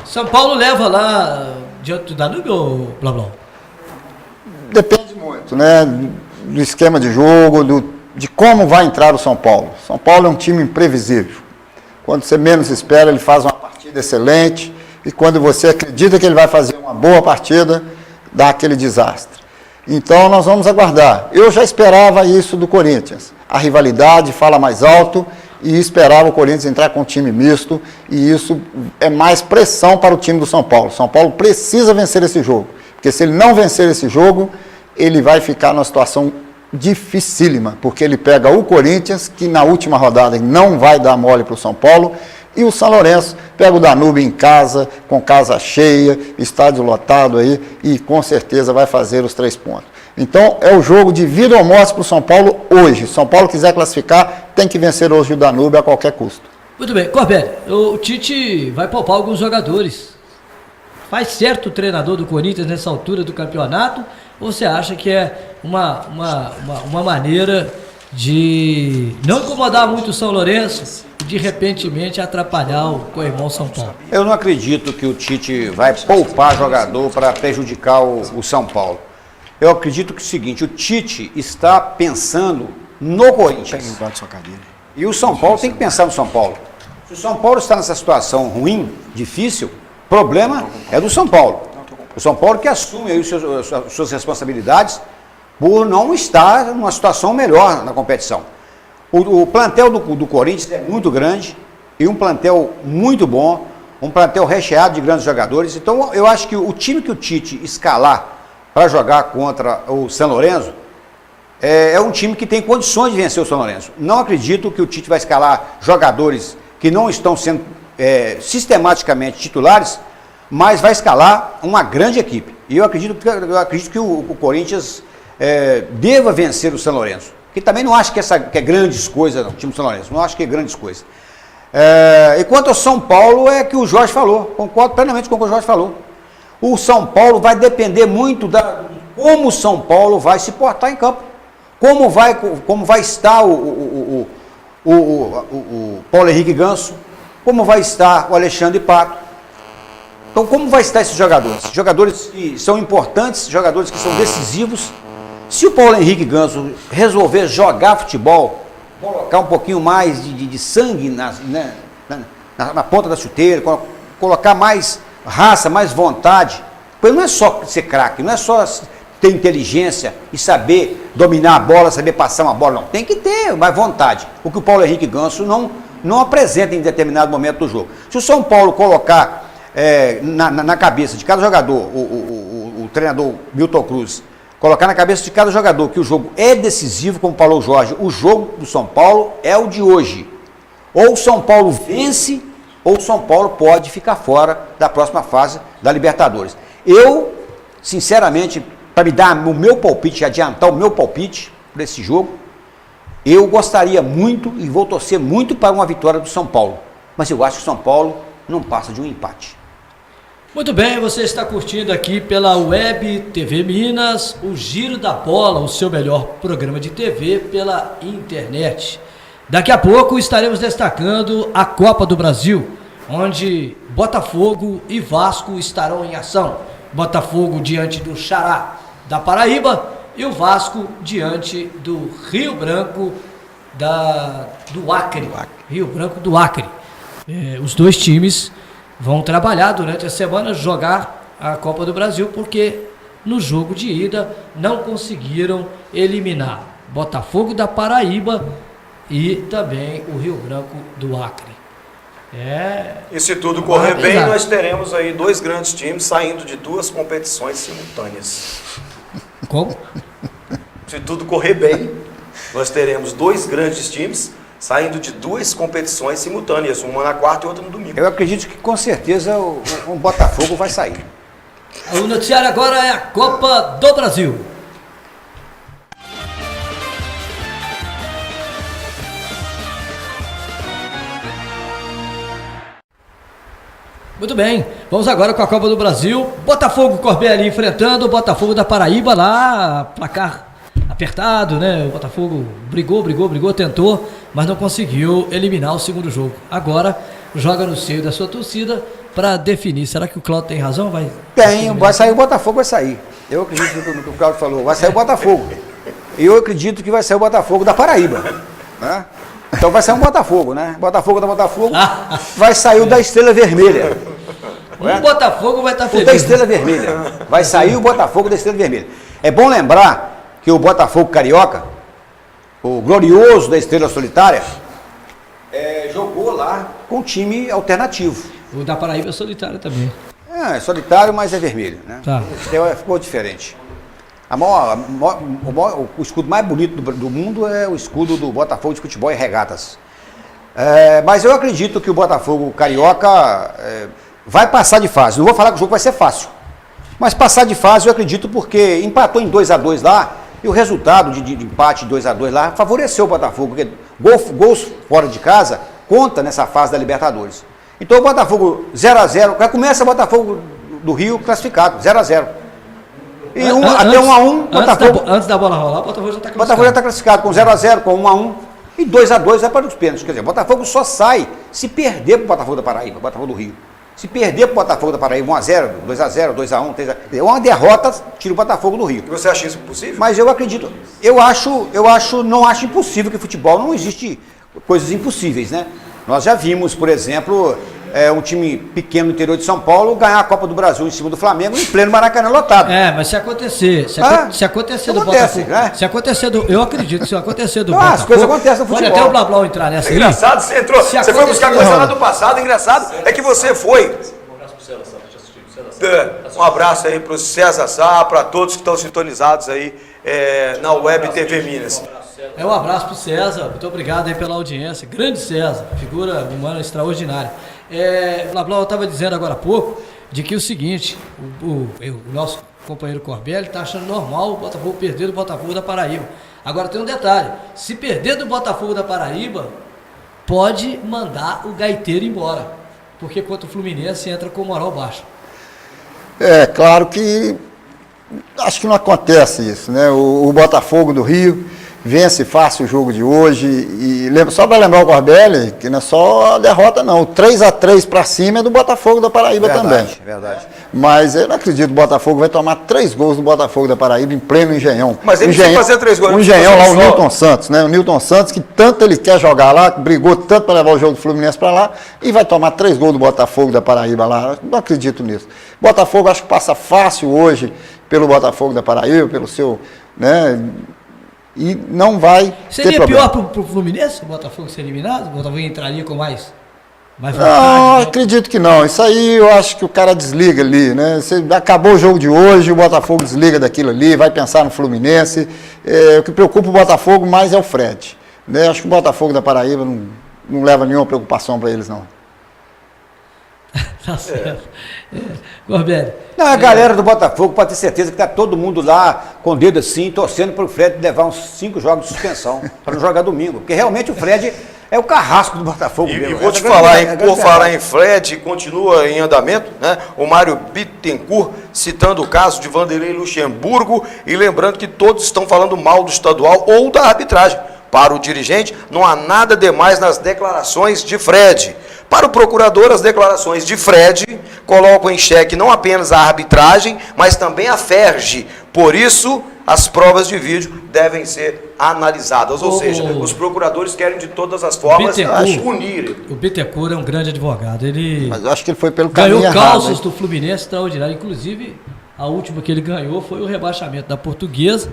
São Paulo leva lá diante do Danúbio ou blá blá? Depende muito, né, do esquema de jogo, de como vai entrar o São Paulo. São Paulo é um time imprevisível. Quando você menos espera, ele faz uma partida excelente. E quando você acredita que ele vai fazer uma boa partida, dá aquele desastre. Então nós vamos aguardar. Eu já esperava isso do Corinthians. A rivalidade fala mais alto e esperava o Corinthians entrar com um time misto. E isso é mais pressão para o time do São Paulo. São Paulo precisa vencer esse jogo. Porque se ele não vencer esse jogo, ele vai ficar numa situação dificílima. Porque ele pega o Corinthians, que na última rodada não vai dar mole para o São Paulo. E o São Lourenço pega o Danúbio em casa, com casa cheia, estádio lotado aí, e com certeza vai fazer os 3 pontos. Então, é o jogo de vida ou morte para o São Paulo hoje. Se o São Paulo quiser classificar, tem que vencer hoje o Danúbio a qualquer custo. Muito bem. Corbelli, o Tite vai poupar alguns jogadores. Faz certo o treinador do Corinthians nessa altura do campeonato? Ou você acha que é uma maneira de não incomodar muito o São Lourenço e de repentemente atrapalhar o co-irmão São Paulo? Eu não acredito que o Tite vai poupar jogador para prejudicar o São Paulo. Eu acredito que é o seguinte, o Tite está pensando no Corinthians. E o São Paulo tem que pensar no São Paulo. Se o São Paulo está nessa situação ruim, difícil, o problema é do São Paulo. O São Paulo que assume aí suas responsabilidades por não estar numa situação melhor na competição. O plantel do Corinthians é muito grande e um plantel muito bom, um plantel recheado de grandes jogadores. Então, eu acho que o time que o Tite escalar para jogar contra o São Lourenço é um time que tem condições de vencer o São Lourenço. Não acredito que o Tite vai escalar jogadores que não estão sendo sistematicamente titulares, mas vai escalar uma grande equipe. E eu acredito que o Corinthians deva vencer o São Lourenço. Que também não acho que é grandes coisas, não, o time do São Lourenço. Não acho que é grandes coisas. E quanto ao São Paulo, é que o Jorge falou. Concordo plenamente com o que o Jorge falou. O São Paulo vai depender muito como o São Paulo vai se portar em campo. Como vai estar o Paulo Henrique Ganso, como vai estar o Alexandre Pato. Então, como vai estar esses jogadores? Jogadores que são importantes, jogadores que são decisivos. Se o Paulo Henrique Ganso resolver jogar futebol, colocar um pouquinho mais de sangue na ponta da chuteira, colocar mais raça, mais vontade, porque não é só ser craque, não é só ter inteligência e saber dominar a bola, saber passar uma bola, não. Tem que ter mais vontade, o que o Paulo Henrique Ganso não apresenta em determinado momento do jogo. Se o São Paulo colocar na cabeça de cada jogador, o treinador Milton Cruz, colocar na cabeça de cada jogador que o jogo é decisivo, como falou o Jorge, o jogo do São Paulo é o de hoje. Ou o São Paulo vence, ou o São Paulo pode ficar fora da próxima fase da Libertadores. Eu, sinceramente, para me dar o meu palpite, adiantar o meu palpite para esse jogo, eu gostaria muito e vou torcer muito para uma vitória do São Paulo. Mas eu acho que o São Paulo não passa de um empate. Muito bem, você está curtindo aqui pela Web TV Minas, o Giro da Bola, o seu melhor programa de TV pela internet. Daqui a pouco estaremos destacando a Copa do Brasil, onde Botafogo e Vasco estarão em ação. Botafogo diante do Xará da Paraíba e o Vasco diante do Rio Branco do Acre. Rio Branco do Acre. Os dois times vão trabalhar durante a semana, jogar a Copa do Brasil, porque no jogo de ida não conseguiram eliminar Botafogo da Paraíba e também o Rio Branco do Acre. E se tudo correr bem, nós teremos aí dois grandes times saindo de duas competições simultâneas. Como? Se tudo correr bem, nós teremos dois grandes times saindo de duas competições simultâneas, uma na quarta e outra no domingo. Eu acredito que com certeza o Botafogo vai sair. O noticiário agora é a Copa do Brasil. Muito bem, vamos agora com a Copa do Brasil. Botafogo Corbelli enfrentando o Botafogo da Paraíba lá, placar apertado, né? O Botafogo brigou, tentou, mas não conseguiu eliminar o segundo jogo. Agora joga no seio da sua torcida para definir. Será que o Cláudio tem razão? Vai sair o Botafogo, vai sair. Eu acredito no que o Cláudio falou, vai sair o Botafogo. Eu acredito que vai sair o Botafogo da Paraíba, né? Então vai sair um Botafogo, né? Botafogo vai sair o da Estrela Vermelha. O Botafogo vai estar feliz. O da Estrela Vermelha. Vai sair o Botafogo da Estrela Vermelha. É bom lembrar que o Botafogo Carioca, o glorioso da Estrela Solitária, jogou lá com um time alternativo. O da Paraíba é solitário também. É solitário, mas é vermelho, né? Tá. Ficou diferente. O escudo mais bonito do mundo é o escudo do Botafogo de Futebol e Regatas. Mas eu acredito que o Botafogo Carioca vai passar de fase. Não vou falar que o jogo vai ser fácil, mas passar de fase eu acredito, porque empatou em 2-2 lá e o resultado de empate 2-2 lá favoreceu o Botafogo, porque gols fora de casa conta nessa fase da Libertadores. Então o Botafogo 0-0, já começa o Botafogo do Rio classificado, 0-0. E até 1-1, Botafogo. Antes da bola rolar, o Botafogo já está classificado. Botafogo já está classificado com 0-0, com 1-1 e 2-2 vai para os pênaltis. Quer dizer, o Botafogo só sai se perder para o Botafogo da Paraíba, Botafogo do Rio. Se perder para o Botafogo da Paraíba 1-0, 2-0, 2-1, 3-0, uma derrota tira o Botafogo do Rio. E você acha isso possível? Mas eu acredito, não acho impossível, que futebol não existe coisas impossíveis, né? Nós já vimos, por exemplo, um time pequeno no interior de São Paulo ganhar a Copa do Brasil em cima do Flamengo em pleno Maracanã lotado. Mas se acontecer do Botafogo, né? Eu acredito que se acontecer do Botafogo, as coisas acontecem no futebol. Pode até o Blá-Blá entrar nessa aí. Engraçado, você entrou, você foi buscar coisa lá do passado, engraçado é que você foi. Um abraço aí para o César Sá, para todos que estão sintonizados aí na Web TV Minas. Um abraço para o César, muito obrigado aí pela audiência, grande César, figura humana extraordinária. Blá-Blá, eu estava dizendo agora há pouco, de que o seguinte, o nosso companheiro Corbelli está achando normal o Botafogo perder do Botafogo da Paraíba. Agora tem um detalhe, se perder do Botafogo da Paraíba, pode mandar o gaiteiro embora, porque contra o Fluminense entra com moral baixa. Claro que Acho que não acontece isso, né? O Botafogo do Rio vence fácil o jogo de hoje e só para lembrar o Corbelli, que não é só a derrota não, o 3-3 para cima é do Botafogo da Paraíba também. Verdade. Mas eu não acredito que o Botafogo vai tomar 3 gols do Botafogo da Paraíba em pleno Engenhão. Mas ele precisa fazer 3 gols. O Engenhão lá, o Newton Santos, né? O Newton Santos, que tanto ele quer jogar lá, brigou tanto para levar o jogo do Fluminense para lá, e vai tomar 3 gols do Botafogo da Paraíba lá. Não acredito nisso. Botafogo acho que passa fácil hoje pelo Botafogo da Paraíba, pelo seu, né? E não vai Seria ter pior para o Fluminense o Botafogo ser eliminado? O Botafogo entraria com mais vontade? Não, Né? acredito que não. Isso aí eu acho que o cara desliga ali, né? Acabou o jogo de hoje, o Botafogo desliga daquilo ali, vai pensar no Fluminense. O que preocupa o Botafogo mais é o Fred, né? Acho que o Botafogo da Paraíba não leva nenhuma preocupação para eles, não. Tá certo. Corbelli. Não, a galera do Botafogo pode ter certeza que está todo mundo lá com o dedo assim, torcendo para o Fred levar uns 5 jogos de suspensão, para não jogar domingo. Porque realmente o Fred é o carrasco do Botafogo. E vou te falar, por falar em Fred, continua em andamento, né? O Mário Bittencourt citando o caso de Vanderlei Luxemburgo e lembrando que todos estão falando mal do estadual ou da arbitragem. Para o dirigente, não há nada demais nas declarações de Fred. Para o procurador, as declarações de Fred colocam em xeque não apenas a arbitragem, mas também a FERJ. Por isso, as provas de vídeo devem ser analisadas. Ou seja, os procuradores querem de todas as formas punir. O Bittencourt é um grande advogado. Ele Mas eu acho que ele foi pelo caminho ganhou errado. causas do Fluminense extraordinário. Inclusive, a última que ele ganhou foi o rebaixamento da Portuguesa.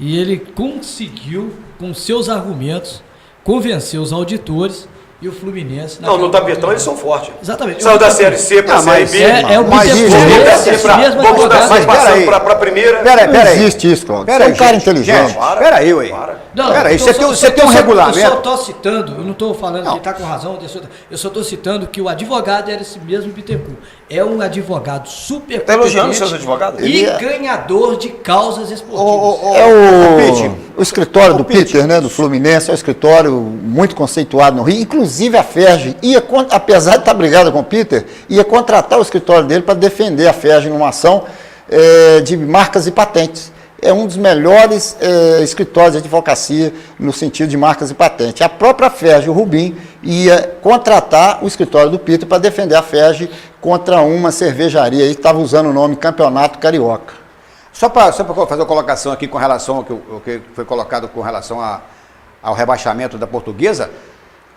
E ele conseguiu, com seus argumentos, convencer os auditores e o Fluminense... Não, no tapetão eles são fortes. Exatamente. Saiu da Série C para a Série B. É o Bittencourt. Vamos dar passando para a primeira. Não existe isso, Cláudio. Você é um cara inteligente. Peraí, ué. Peraí, você tem um regulamento. Eu só estou citando, eu não estou falando que ele está com razão, eu só estou citando que o advogado era esse mesmo Bittencourt. É um advogado super Está elogiando os seus advogados? E ganhador de causas esportivas. O escritório do Peter, né, do Fluminense, é um escritório muito conceituado no Rio. Inclusive a FERJ, apesar de estar brigada com o Peter, ia contratar o escritório dele para defender a FERJ numa ação de marcas e patentes. É um dos melhores escritórios de advocacia no sentido de marcas e patentes. A própria FERJ, o Rubim, ia contratar o escritório do Peter para defender a FERJ contra uma cervejaria aí que estava usando o nome Campeonato Carioca. Só para fazer uma colocação aqui com relação ao que foi colocado com relação ao rebaixamento da Portuguesa,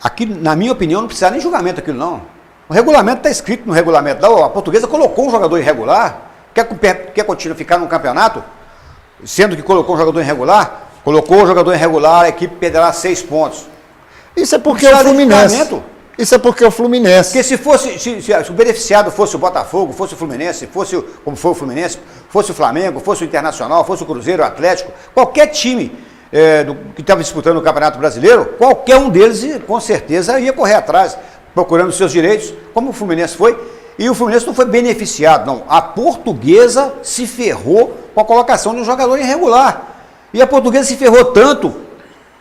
aqui, na minha opinião, não precisa nem julgamento aquilo, não. O regulamento está escrito no regulamento. A Portuguesa colocou um jogador irregular, quer continuar ficar no campeonato, sendo que colocou um jogador irregular, a equipe perderá 6 pontos. Isso é porque é o Fluminense. Isso é porque é o Fluminense. Porque se o beneficiado fosse o Botafogo, fosse o Fluminense, como foi o Fluminense, fosse o Flamengo, fosse o Internacional, fosse o Cruzeiro, o Atlético, qualquer time que estava disputando o Campeonato Brasileiro, qualquer um deles com certeza ia correr atrás, procurando seus direitos, como o Fluminense foi. E o Fluminense não foi beneficiado, não. A Portuguesa se ferrou com a colocação de um jogador irregular. E a Portuguesa se ferrou tanto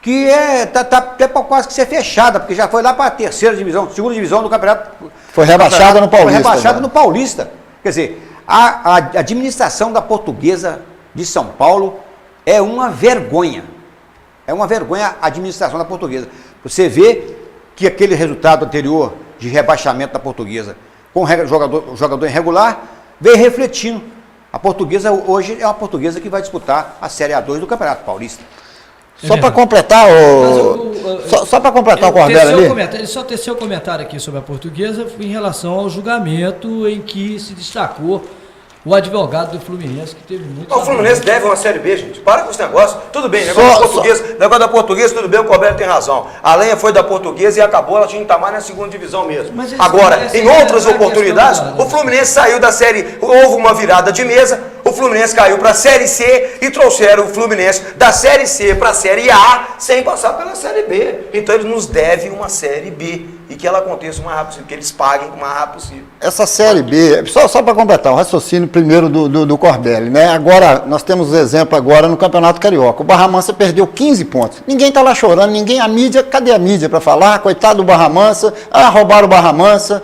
que está até para quase que ser fechada, porque já foi lá para a segunda divisão do campeonato. Foi rebaixada no Paulista. Foi rebaixada no Paulista. Quer dizer, a administração da Portuguesa de São Paulo é uma vergonha. É uma vergonha a administração da Portuguesa. Você vê que aquele resultado anterior de rebaixamento da Portuguesa com o jogador irregular veio refletindo. A Portuguesa hoje é uma Portuguesa que vai disputar a Série A2 do Campeonato Paulista. Só para completar só para completar o Corbelli ali. Ele só teceu comentário aqui sobre a Portuguesa em relação ao julgamento em que se destacou o advogado do Fluminense, que teve muito... O Fluminense deve uma Série B, gente. Para com esse negócio. Tudo bem, negócio da Portuguesa, tudo bem, o Corbelli tem razão. A lenha foi da Portuguesa e acabou, ela tinha que estar mais na segunda divisão mesmo. Agora, em outras oportunidades, o Fluminense saiu da Série... Houve uma virada de mesa, o Fluminense caiu para a Série C e trouxeram o Fluminense da Série C para a Série A sem passar pela Série B. Então, eles nos devem uma Série B. E que ela aconteça o mais rápido possível, que eles paguem o mais rápido possível. Essa Série B, só para completar o raciocínio primeiro do Corbelli, né? Agora, nós temos exemplo agora no Campeonato Carioca. O Barra Mansa perdeu 15 pontos. Ninguém está lá chorando, cadê a mídia para falar? Coitado do Barra Mansa, roubaram o Barra Mansa,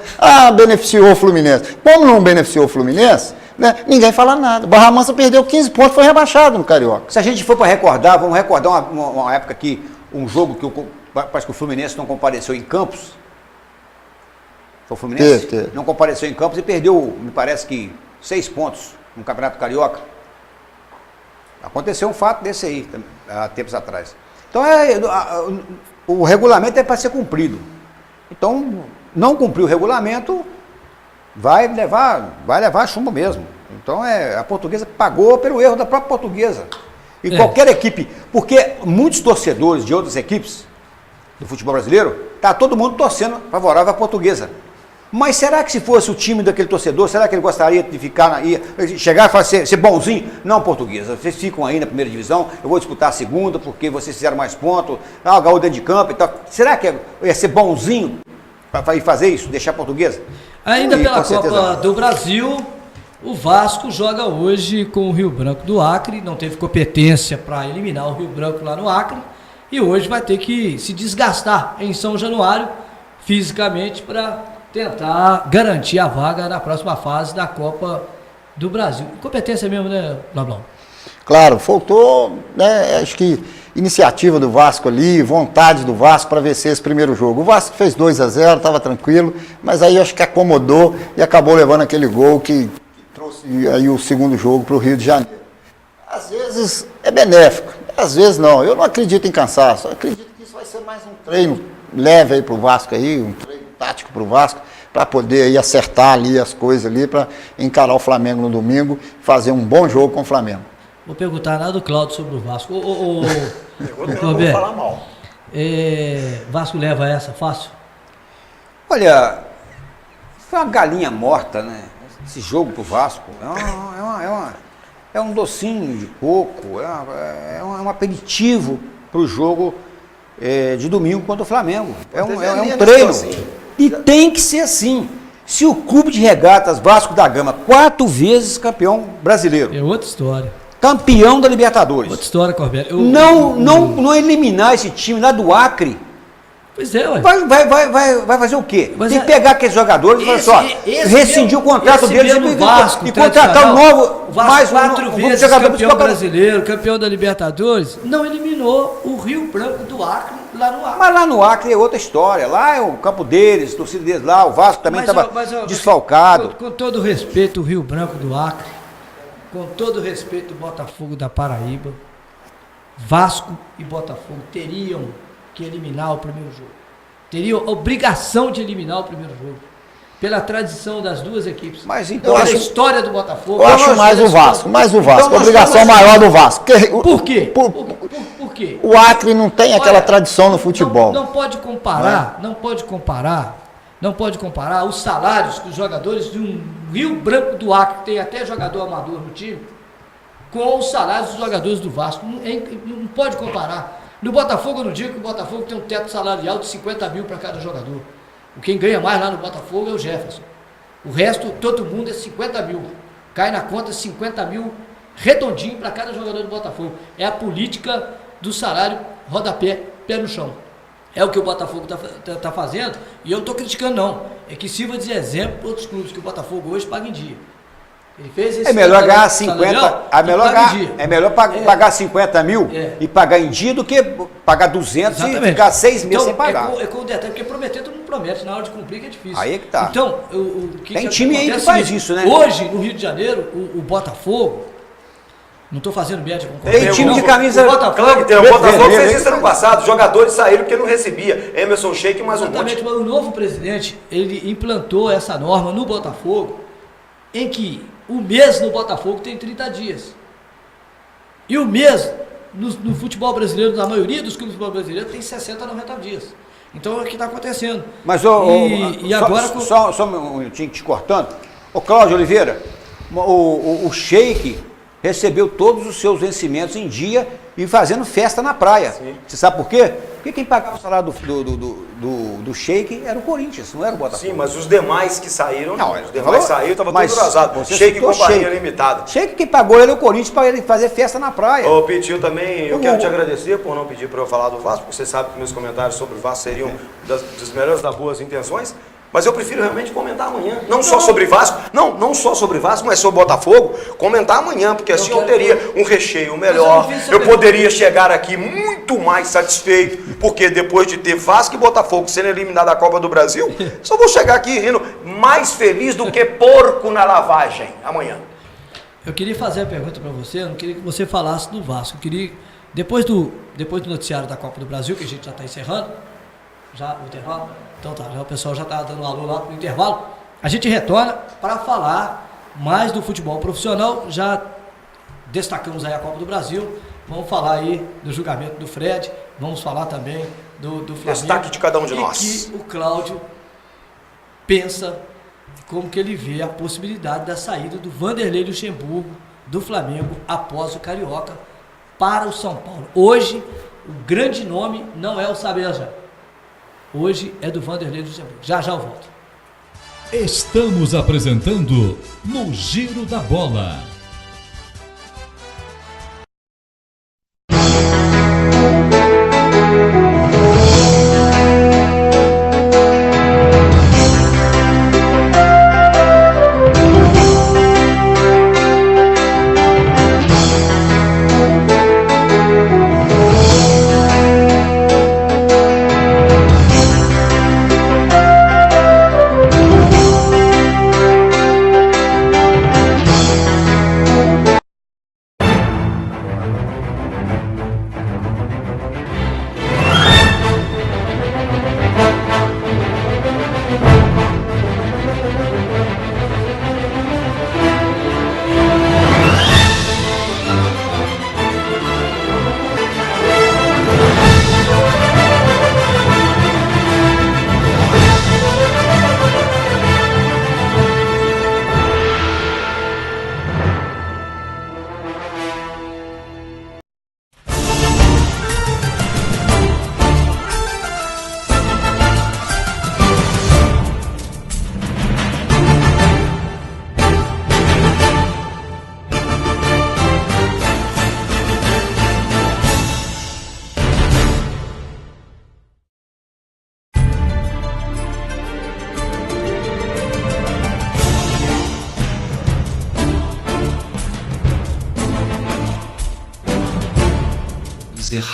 beneficiou o Fluminense. Como não beneficiou o Fluminense, né? Ninguém fala nada. Barra Mansa perdeu 15 pontos, foi rebaixado no Carioca. Se a gente for para recordar, vamos recordar uma época que um jogo que parece que o Fluminense não compareceu em Campos. Foi o Fluminense? Teve. Não compareceu em Campos e perdeu, me parece que, 6 pontos no Campeonato Carioca. Aconteceu um fato desse aí, há tempos atrás. Então, o regulamento é para ser cumprido. Então, não cumprir o regulamento vai levar chumbo mesmo. Então, a Portuguesa pagou pelo erro da própria Portuguesa. E qualquer equipe, porque muitos torcedores de outras equipes do futebol brasileiro, tá todo mundo torcendo favorável à Portuguesa. Mas será que se fosse o time daquele torcedor, será que ele gostaria de ficar chegar e falar, ser bonzinho? Não, Portuguesa, vocês ficam aí na primeira divisão, eu vou disputar a segunda porque vocês fizeram mais pontos, o Gaúcho dentro de campo e tal. Será que ia ser bonzinho para fazer isso, deixar a Portuguesa? Ainda pela Copa do Brasil, o Vasco joga hoje com o Rio Branco do Acre, não teve competência para eliminar o Rio Branco lá no Acre, e hoje vai ter que se desgastar em São Januário, fisicamente, para tentar garantir a vaga na próxima fase da Copa do Brasil. Competência mesmo, né, Blablão? Claro, faltou, né, acho que iniciativa do Vasco ali, vontade do Vasco para vencer esse primeiro jogo. O Vasco fez 2-0, estava tranquilo, mas aí acho que acomodou e acabou levando aquele gol que trouxe aí o segundo jogo para o Rio de Janeiro. Às vezes é benéfico, às vezes não. Eu não acredito em cansaço, eu acredito que isso vai ser mais um treino leve aí para o Vasco aí, um treino tático para o Vasco, para poder aí acertar ali as coisas ali, para encarar o Flamengo no domingo, fazer um bom jogo com o Flamengo. Vou perguntar nada do Cláudio sobre o Vasco. Eu não vou falar mal. Vasco leva essa fácil? Olha, foi uma galinha morta, né? Esse jogo pro Vasco é um docinho de coco, é um aperitivo pro jogo de domingo contra o Flamengo. É um treino. E tem que ser assim. Se o Clube de Regatas Vasco da Gama, 4 vezes campeão brasileiro. É outra história. Campeão da Libertadores. Outra história, Corbett. Não eliminar esse time lá do Acre. Pois é, ué. Vai fazer o quê? Mas tem que pegar aqueles jogadores e falar só, rescindir o contrato deles Vasco, e contratar um novo, mais 4 vezes jogador campeão brasileiro, campeão da Libertadores, não eliminou o Rio Branco do Acre lá no Acre. Mas lá no Acre é outra história. Lá é o campo deles, a torcida deles lá, o Vasco também estava desfalcado. Com todo respeito, o Rio Branco do Acre, com todo respeito, o Botafogo da Paraíba, Vasco e Botafogo teriam que eliminar o primeiro jogo. Teriam a obrigação de eliminar o primeiro jogo. Pela tradição das duas equipes. Mas então, pela história do Botafogo. Eu acho mais o Vasco, então, obrigação maior do Vasco. Por quê? Por quê? O Acre não tem aquela tradição no futebol. Não pode comparar os salários que os jogadores de um Rio Branco do Acre, tem até jogador amador no time, com os salários dos jogadores do Vasco. Não pode comparar. No Botafogo, eu não digo que o Botafogo tem um teto salarial de 50 mil para cada jogador. Quem ganha mais lá no Botafogo é o Jefferson. O resto, todo mundo é 50 mil. Cai na conta 50 mil redondinho para cada jogador do Botafogo. É a política do salário rodapé, pé no chão. É o que o Botafogo tá fazendo, e eu não estou criticando não. É que sirva de exemplo para outros clubes, que o Botafogo hoje paga em dia. Ele fez esse melhor ganhar 50, é melhor pagar 50 mil e pagar em dia do que pagar 200 e ficar 6 meses sem pagar. É com o detalhe, porque prometer todo mundo promete, na hora de cumprir que é difícil. Aí é que tá. Então, tem time aí que faz isso, né? Hoje, no Rio de Janeiro, o Botafogo, não estou fazendo média com tem time de camisa... O Botafogo fez isso ano passado, os jogadores saíram porque não recebia. Emerson Sheik e mais um monte. Exatamente, mas o novo presidente, ele implantou essa norma no Botafogo, em que o mês no Botafogo tem 30 dias. E o mês no futebol brasileiro, na maioria dos clubes do futebol brasileiro, tem 60 a 90 dias. Então é o que está acontecendo. Mas agora... Só um minutinho te cortando. Ô Cláudio Oliveira, o Sheik recebeu todos os seus vencimentos em dia e fazendo festa na praia. Sim. Você sabe por quê? Porque quem pagava o salário do Sheik era o Corinthians, não era o Botafogo. Sim, mas os demais que saíram, estava tudo atrasado. Sheik e Companhia Limitada. Sheik quem pagou era o Corinthians para ele fazer festa na praia. Ô Pitinho, também eu quero te agradecer por não pedir para eu falar do Vasco, porque você sabe que meus comentários sobre o Vasco seriam das melhores das boas intenções. Mas eu prefiro realmente comentar amanhã. Não só sobre Vasco, não só sobre Vasco, mas sobre Botafogo. Comentar amanhã, porque assim eu teria um recheio melhor. Eu poderia chegar aqui muito mais satisfeito, porque depois de ter Vasco e Botafogo sendo eliminado da Copa do Brasil, só vou chegar aqui rindo mais feliz do que porco na lavagem amanhã. Eu queria fazer a pergunta para você, eu não queria que você falasse do Vasco. Eu queria, depois do noticiário da Copa do Brasil, que a gente já está encerrando, já o intervalo, então tá, já o pessoal já está dando um alô lá no intervalo, a gente retorna para falar mais do futebol profissional. Já destacamos aí a Copa do Brasil, vamos falar aí do julgamento do Fred, vamos falar também do Flamengo. Destaque de cada um de nós. E que o Cláudio pensa, como que ele vê a possibilidade da saída do Vanderlei Luxemburgo do Flamengo após o Carioca para o São Paulo. Hoje, o grande nome não é o Sabella. Hoje é do Vanderlei Luxemburgo. Já eu volto. Estamos apresentando no Giro da Bola.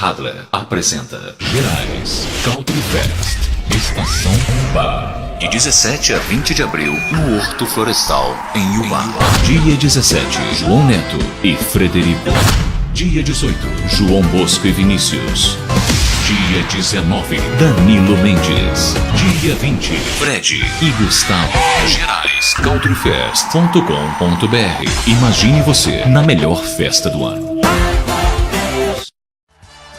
Hadler apresenta Gerais Country Fest, Estação Uba, de 17 a 20 de abril no Horto Florestal, em Uba. Dia 17, João Neto e Frederico. Dia 18, João Bosco e Vinícius. Dia 19, Danilo Mendes. Dia 20, Fred e Gustavo. GeraisCountryFest.com.br. Imagine você na melhor festa do ano.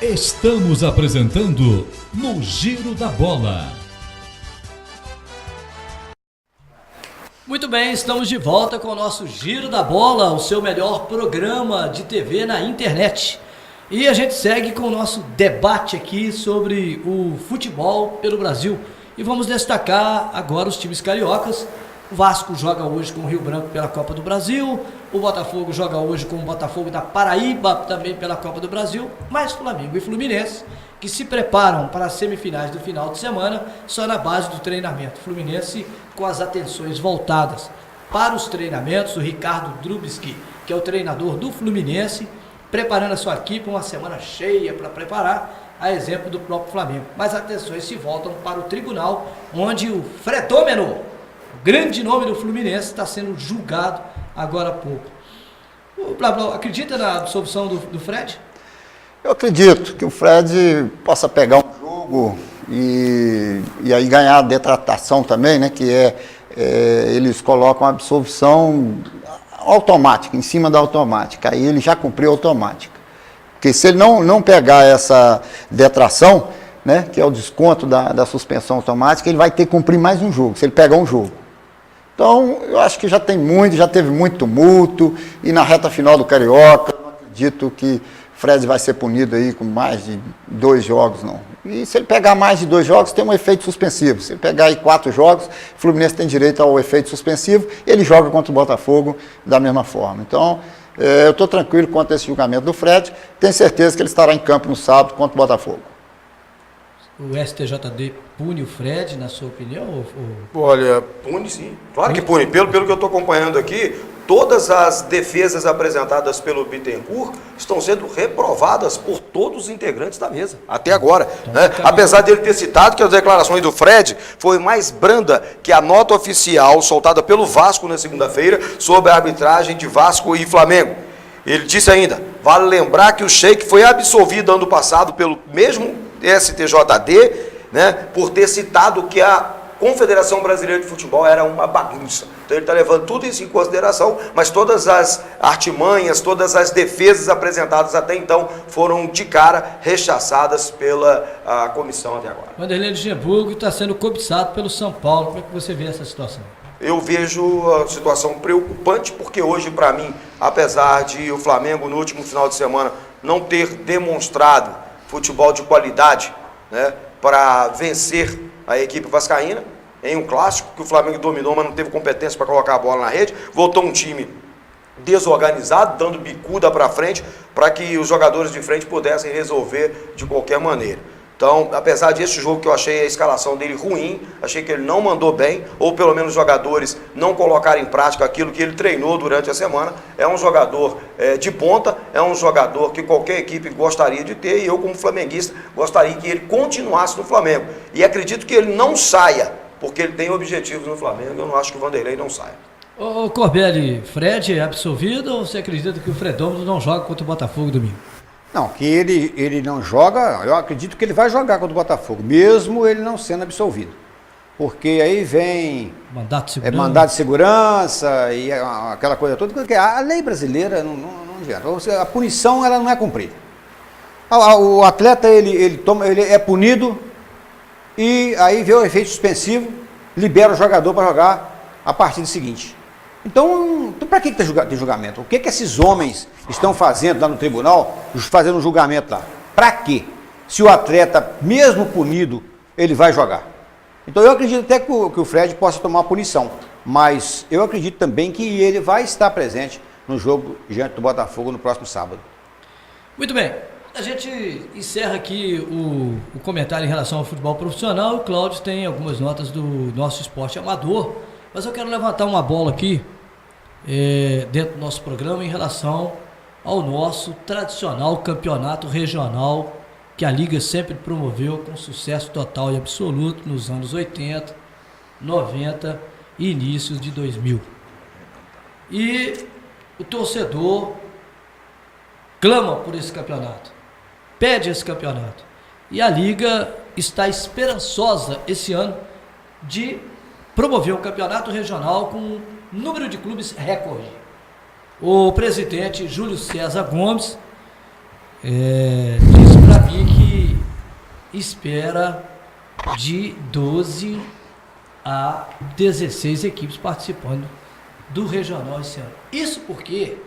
Estamos apresentando no Giro da Bola. Muito bem, estamos de volta com o nosso Giro da Bola, o seu melhor programa de TV na internet. E a gente segue com o nosso debate aqui sobre o futebol pelo Brasil. E vamos destacar agora os times cariocas. O Vasco joga hoje com o Rio Branco pela Copa do Brasil. O Botafogo joga hoje com o Botafogo da Paraíba, também pela Copa do Brasil. Mas Flamengo e Fluminense, que se preparam para as semifinais do final de semana, só na base do treinamento. Fluminense com as atenções voltadas para os treinamentos. O Ricardo Drubski, que é o treinador do Fluminense, preparando a sua equipe, uma semana cheia para preparar, a exemplo do próprio Flamengo. Mas atenções se voltam para o tribunal, onde o Fredômeno, grande nome do Fluminense, está sendo julgado agora há pouco. O Blá Blá acredita na absolvição do Fred? Eu acredito que o Fred possa pegar um jogo e aí ganhar a detratação também, né? Que eles colocam a absolvição automática, em cima da automática. Aí ele já cumpriu a automática. Porque se ele não pegar essa detração, né? Que é o desconto da suspensão automática, ele vai ter que cumprir mais um jogo, se ele pegar um jogo. Então, eu acho que já teve muito tumulto, e na reta final do Carioca, eu não acredito que Fred vai ser punido aí com mais de 2 jogos, não. E se ele pegar mais de 2 jogos, tem um efeito suspensivo. Se ele pegar aí 4 jogos, o Fluminense tem direito ao efeito suspensivo, ele joga contra o Botafogo da mesma forma. Então, eu estou tranquilo quanto a esse julgamento do Fred, tenho certeza que ele estará em campo no sábado contra o Botafogo. o STJD pune o Fred, na sua opinião? Olha, pune sim. Claro que pune. Pelo que eu estou acompanhando aqui, todas as defesas apresentadas pelo Bittencourt estão sendo reprovadas por todos os integrantes da mesa, até agora. Né? Apesar dele ter citado que as declarações do Fred foi mais branda que a nota oficial soltada pelo Vasco na segunda-feira sobre a arbitragem de Vasco e Flamengo. Ele disse ainda, vale lembrar que o Sheik foi absolvido ano passado pelo mesmo STJD, né, por ter citado que a Confederação Brasileira de Futebol era uma bagunça. Então ele está levando tudo isso em consideração, mas todas as artimanhas, todas as defesas apresentadas até então foram de cara rechaçadas pela comissão até agora. Vanderlei Luxemburgo está sendo cobiçado pelo São Paulo. Como é que você vê essa situação? Eu vejo a situação preocupante, porque hoje, para mim, apesar de o Flamengo no último final de semana não ter demonstrado futebol de qualidade, né, para vencer a equipe vascaína, em um clássico que o Flamengo dominou, mas não teve competência para colocar a bola na rede, voltou um time desorganizado, dando bicuda para frente, para que os jogadores de frente pudessem resolver de qualquer maneira. Então, apesar desse jogo que eu achei a escalação dele ruim, achei que ele não mandou bem, ou pelo menos os jogadores não colocaram em prática aquilo que ele treinou durante a semana, é um jogador de ponta, é um jogador que qualquer equipe gostaria de ter, e eu como flamenguista gostaria que ele continuasse no Flamengo. E acredito que ele não saia, porque ele tem objetivos no Flamengo, eu não acho que o Vanderlei não saia. Ô Corbelli, Fred é absolvido ou você acredita que o Fredômetro não joga contra o Botafogo domingo? Não, que ele não joga, eu acredito que ele vai jogar contra o Botafogo, mesmo ele não sendo absolvido. Porque aí vem mandato de segurança e aquela coisa toda, porque a lei brasileira não adianta. A punição ela não é cumprida. O atleta ele é punido e aí vê o efeito suspensivo, libera o jogador para jogar a partida seguinte. Então para que tem julgamento? O que esses homens estão fazendo lá no tribunal, fazendo um julgamento lá? Para quê? Se o atleta, mesmo punido, ele vai jogar. Então eu acredito até que o Fred possa tomar uma punição, mas eu acredito também que ele vai estar presente no jogo diante do Botafogo no próximo sábado. Muito bem, a gente encerra aqui o comentário em relação ao futebol profissional. O Cláudio tem algumas notas do nosso esporte amador, mas eu quero levantar uma bola aqui dentro do nosso programa em relação ao nosso tradicional campeonato regional que a Liga sempre promoveu com sucesso total e absoluto nos anos 80, 90 e inícios de 2000. E o torcedor clama por esse campeonato, pede esse campeonato. E a Liga está esperançosa esse ano de promover um campeonato regional com um número de clubes recorde. O presidente Júlio César Gomes disse para mim que espera de 12 a 16 equipes participando do regional esse ano. Isso porque,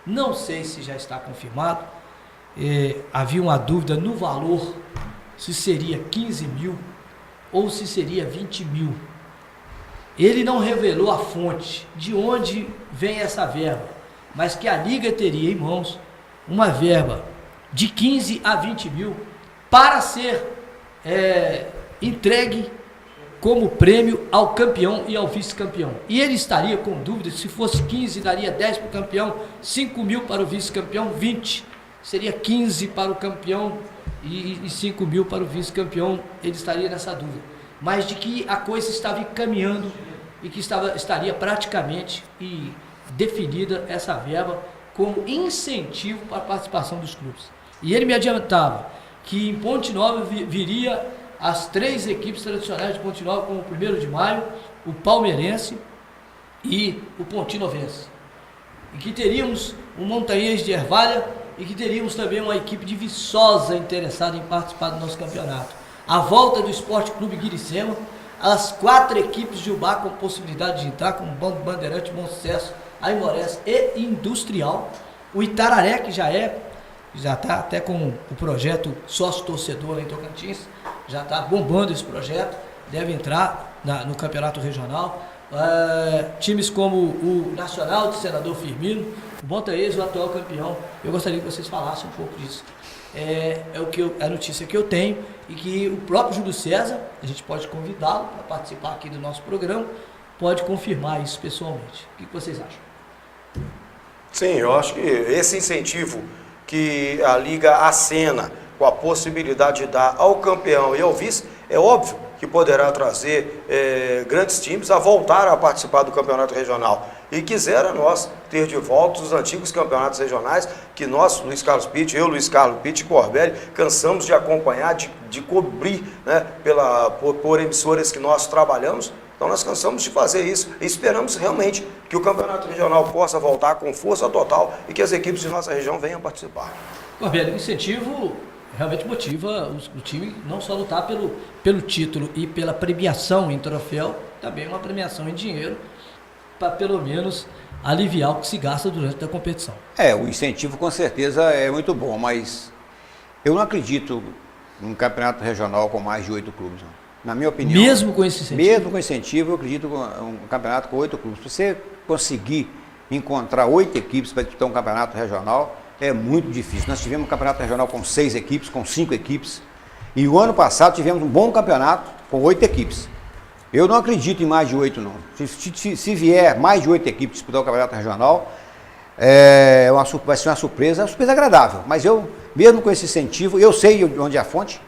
não sei se já está confirmado, havia uma dúvida no valor, se seria 15 mil ou se seria 20 mil. Ele não revelou a fonte de onde vem essa verba, mas que a Liga teria em mãos uma verba de 15 a 20 mil para ser entregue como prêmio ao campeão e ao vice-campeão. E ele estaria com dúvida, se fosse 15 daria 10 para o campeão, 5 mil para o vice-campeão, 20. Seria 15 para o campeão e 5 mil para o vice-campeão, ele estaria nessa dúvida. Mas de que a coisa estava encaminhando e que estaria praticamente definida essa verba como incentivo para a participação dos clubes. E ele me adiantava que em Ponte Nova viria as 3 equipes tradicionais de Ponte Nova, como o 1º de Maio, o Palmeirense e o Pontinovense. E que teríamos o Montanhês de Ervalha e que teríamos também uma equipe de Viçosa interessada em participar do nosso campeonato. A volta do Esporte Clube Guiricema, as 4 equipes de Ubá com possibilidade de entrar, como Bandeirante, Bom Sucesso, Aimorés e Industrial. O Itararé, que já está até com o projeto sócio-torcedor lá em Tocantins, já está bombando esse projeto, deve entrar no campeonato regional. Times como o Nacional de Senador Firmino, o Montanhês, o atual campeão. Eu gostaria que vocês falassem um pouco disso. a notícia que eu tenho, e que o próprio Júlio César, a gente pode convidá-lo para participar aqui do nosso programa, pode confirmar isso pessoalmente. O que vocês acham? Sim, eu acho que esse incentivo que a Liga acena com a possibilidade de dar ao campeão e ao vice, é óbvio que poderá trazer grandes times a voltar a participar do campeonato regional. E quisera nós ter de volta os antigos campeonatos regionais que nós, Luiz Carlos Pitti, Luiz Carlos Pitti e Corbelli, cansamos de acompanhar, de cobrir, né, por emissoras que nós trabalhamos. Então nós cansamos de fazer isso e esperamos realmente que o campeonato regional possa voltar com força total e que as equipes de nossa região venham participar. Corbelli, o incentivo realmente motiva o time não só lutar pelo título e pela premiação em troféu, também uma premiação em dinheiro, para pelo menos aliviar o que se gasta durante a competição. O incentivo com certeza é muito bom, mas eu não acredito num campeonato regional com mais de 8 clubes. Não. Na minha opinião... Mesmo com esse incentivo? Mesmo com incentivo, eu acredito um campeonato com 8 clubes. Se você conseguir encontrar 8 equipes para disputar um campeonato regional, é muito difícil. Nós tivemos um campeonato regional com 6 equipes, com 5 equipes, e o ano passado tivemos um bom campeonato com 8 equipes. Eu não acredito em mais de 8, não. Se vier mais de 8 equipes disputar o campeonato regional, vai ser uma surpresa agradável. Mas eu, mesmo com esse incentivo, eu sei onde é a fonte.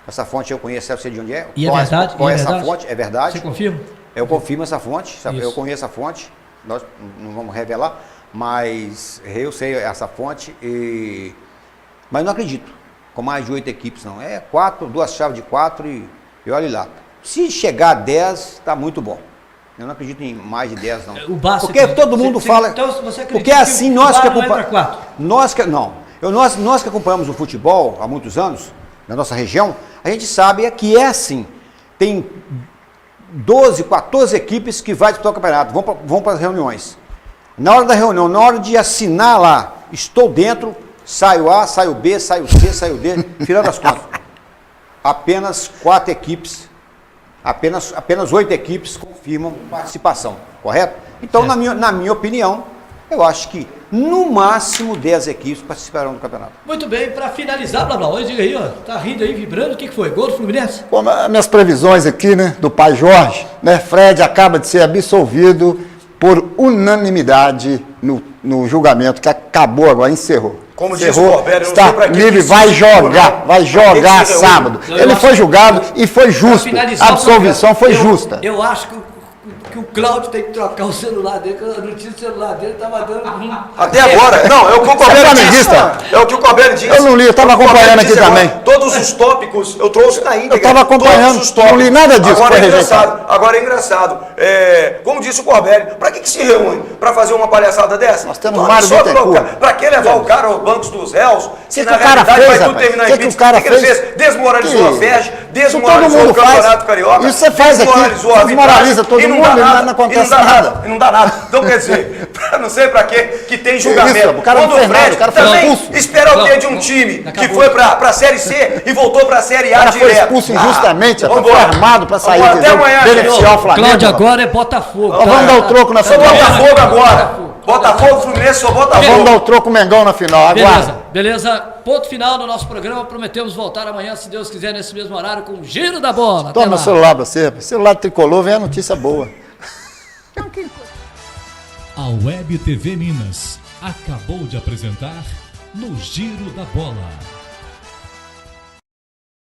Essa fonte eu conheço, eu sei de onde é. E é verdade? Qual é essa fonte? É verdade. Você confirma? Eu confirmo essa fonte, eu conheço a fonte, nós não vamos revelar, mas eu sei essa fonte, mas não acredito com mais de 8 equipes, não. 2 chaves de 4 e olhe lá. Se chegar a 10, está muito bom. Eu não acredito em mais de 10, não. Porque todo mundo fala... Então, você acredita porque assim, nós que acompanhamos... Nós que acompanhamos o futebol há muitos anos, na nossa região, a gente sabe que é assim. Tem 12, 14 equipes que vai disputar o campeonato, vão para as reuniões. Na hora da reunião, na hora de assinar lá, estou dentro, saio A, saio B, saio C, saio D, tirando as contas. Apenas 4 equipes, apenas 8 equipes confirmam participação, correto? Então, na minha opinião, eu acho que no máximo 10 equipes participarão do campeonato. Muito bem, para finalizar, Blá Blá, diga aí, ó, tá rindo aí, vibrando, o que foi? Gol do Fluminense? Como as minhas previsões aqui, né, do pai Jorge, né, Fred acaba de ser absolvido por unanimidade no julgamento que acabou agora, encerrou. Como disse o Corbelli, está livre, vai jogar sábado. Ele foi julgado e foi justo. A absolvição foi justa. Eu acho que o Cláudio tem que trocar o celular dele, porque a notícia do celular dele estava dando... Até agora, não, é o que o Corbelli disse. É o que o Corbelli disse. Eu não li, eu estava acompanhando aqui também. Todos os tópicos eu trouxe na íntegra. Eu estava acompanhando, não li nada disso. Agora é engraçado. Como disse o Corbelli, para que se reúne? Para fazer uma palhaçada dessa? Nós temos Mário Bittencourt. Para que levar o cara aos bancos dos réus? Se na realidade vai tudo terminar em pizza. O que ele fez? Desmoralizou a FERJ, desmoralizou o Campeonato Carioca. Isso você faz aqui, desmoraliza todo mundo. Não acontece nada. E não dá nada. Então, quer dizer, não sei pra quê, que tem julgamento. Isso, o cara quando o Fred também expulso. espera o quê de um time que foi pra Série C e voltou pra Série A direto? Foi expulso injustamente, foi armado pra sair. Até amanhã, beneficiar o Flamengo. Cláudio, agora é Botafogo. Vamos dar o troco na final. Botafogo agora. Botafogo, Fluminense ou Botafogo. Vamos dar o troco Mengão na final, aguarda. Beleza. Ponto final do nosso programa. Prometemos voltar amanhã, se Deus quiser, nesse mesmo horário, com o Giro da Bola. Toma meu celular pra você. Celular tricolor, vem a notícia boa. A Web TV Minas acabou de apresentar No Giro da Bola.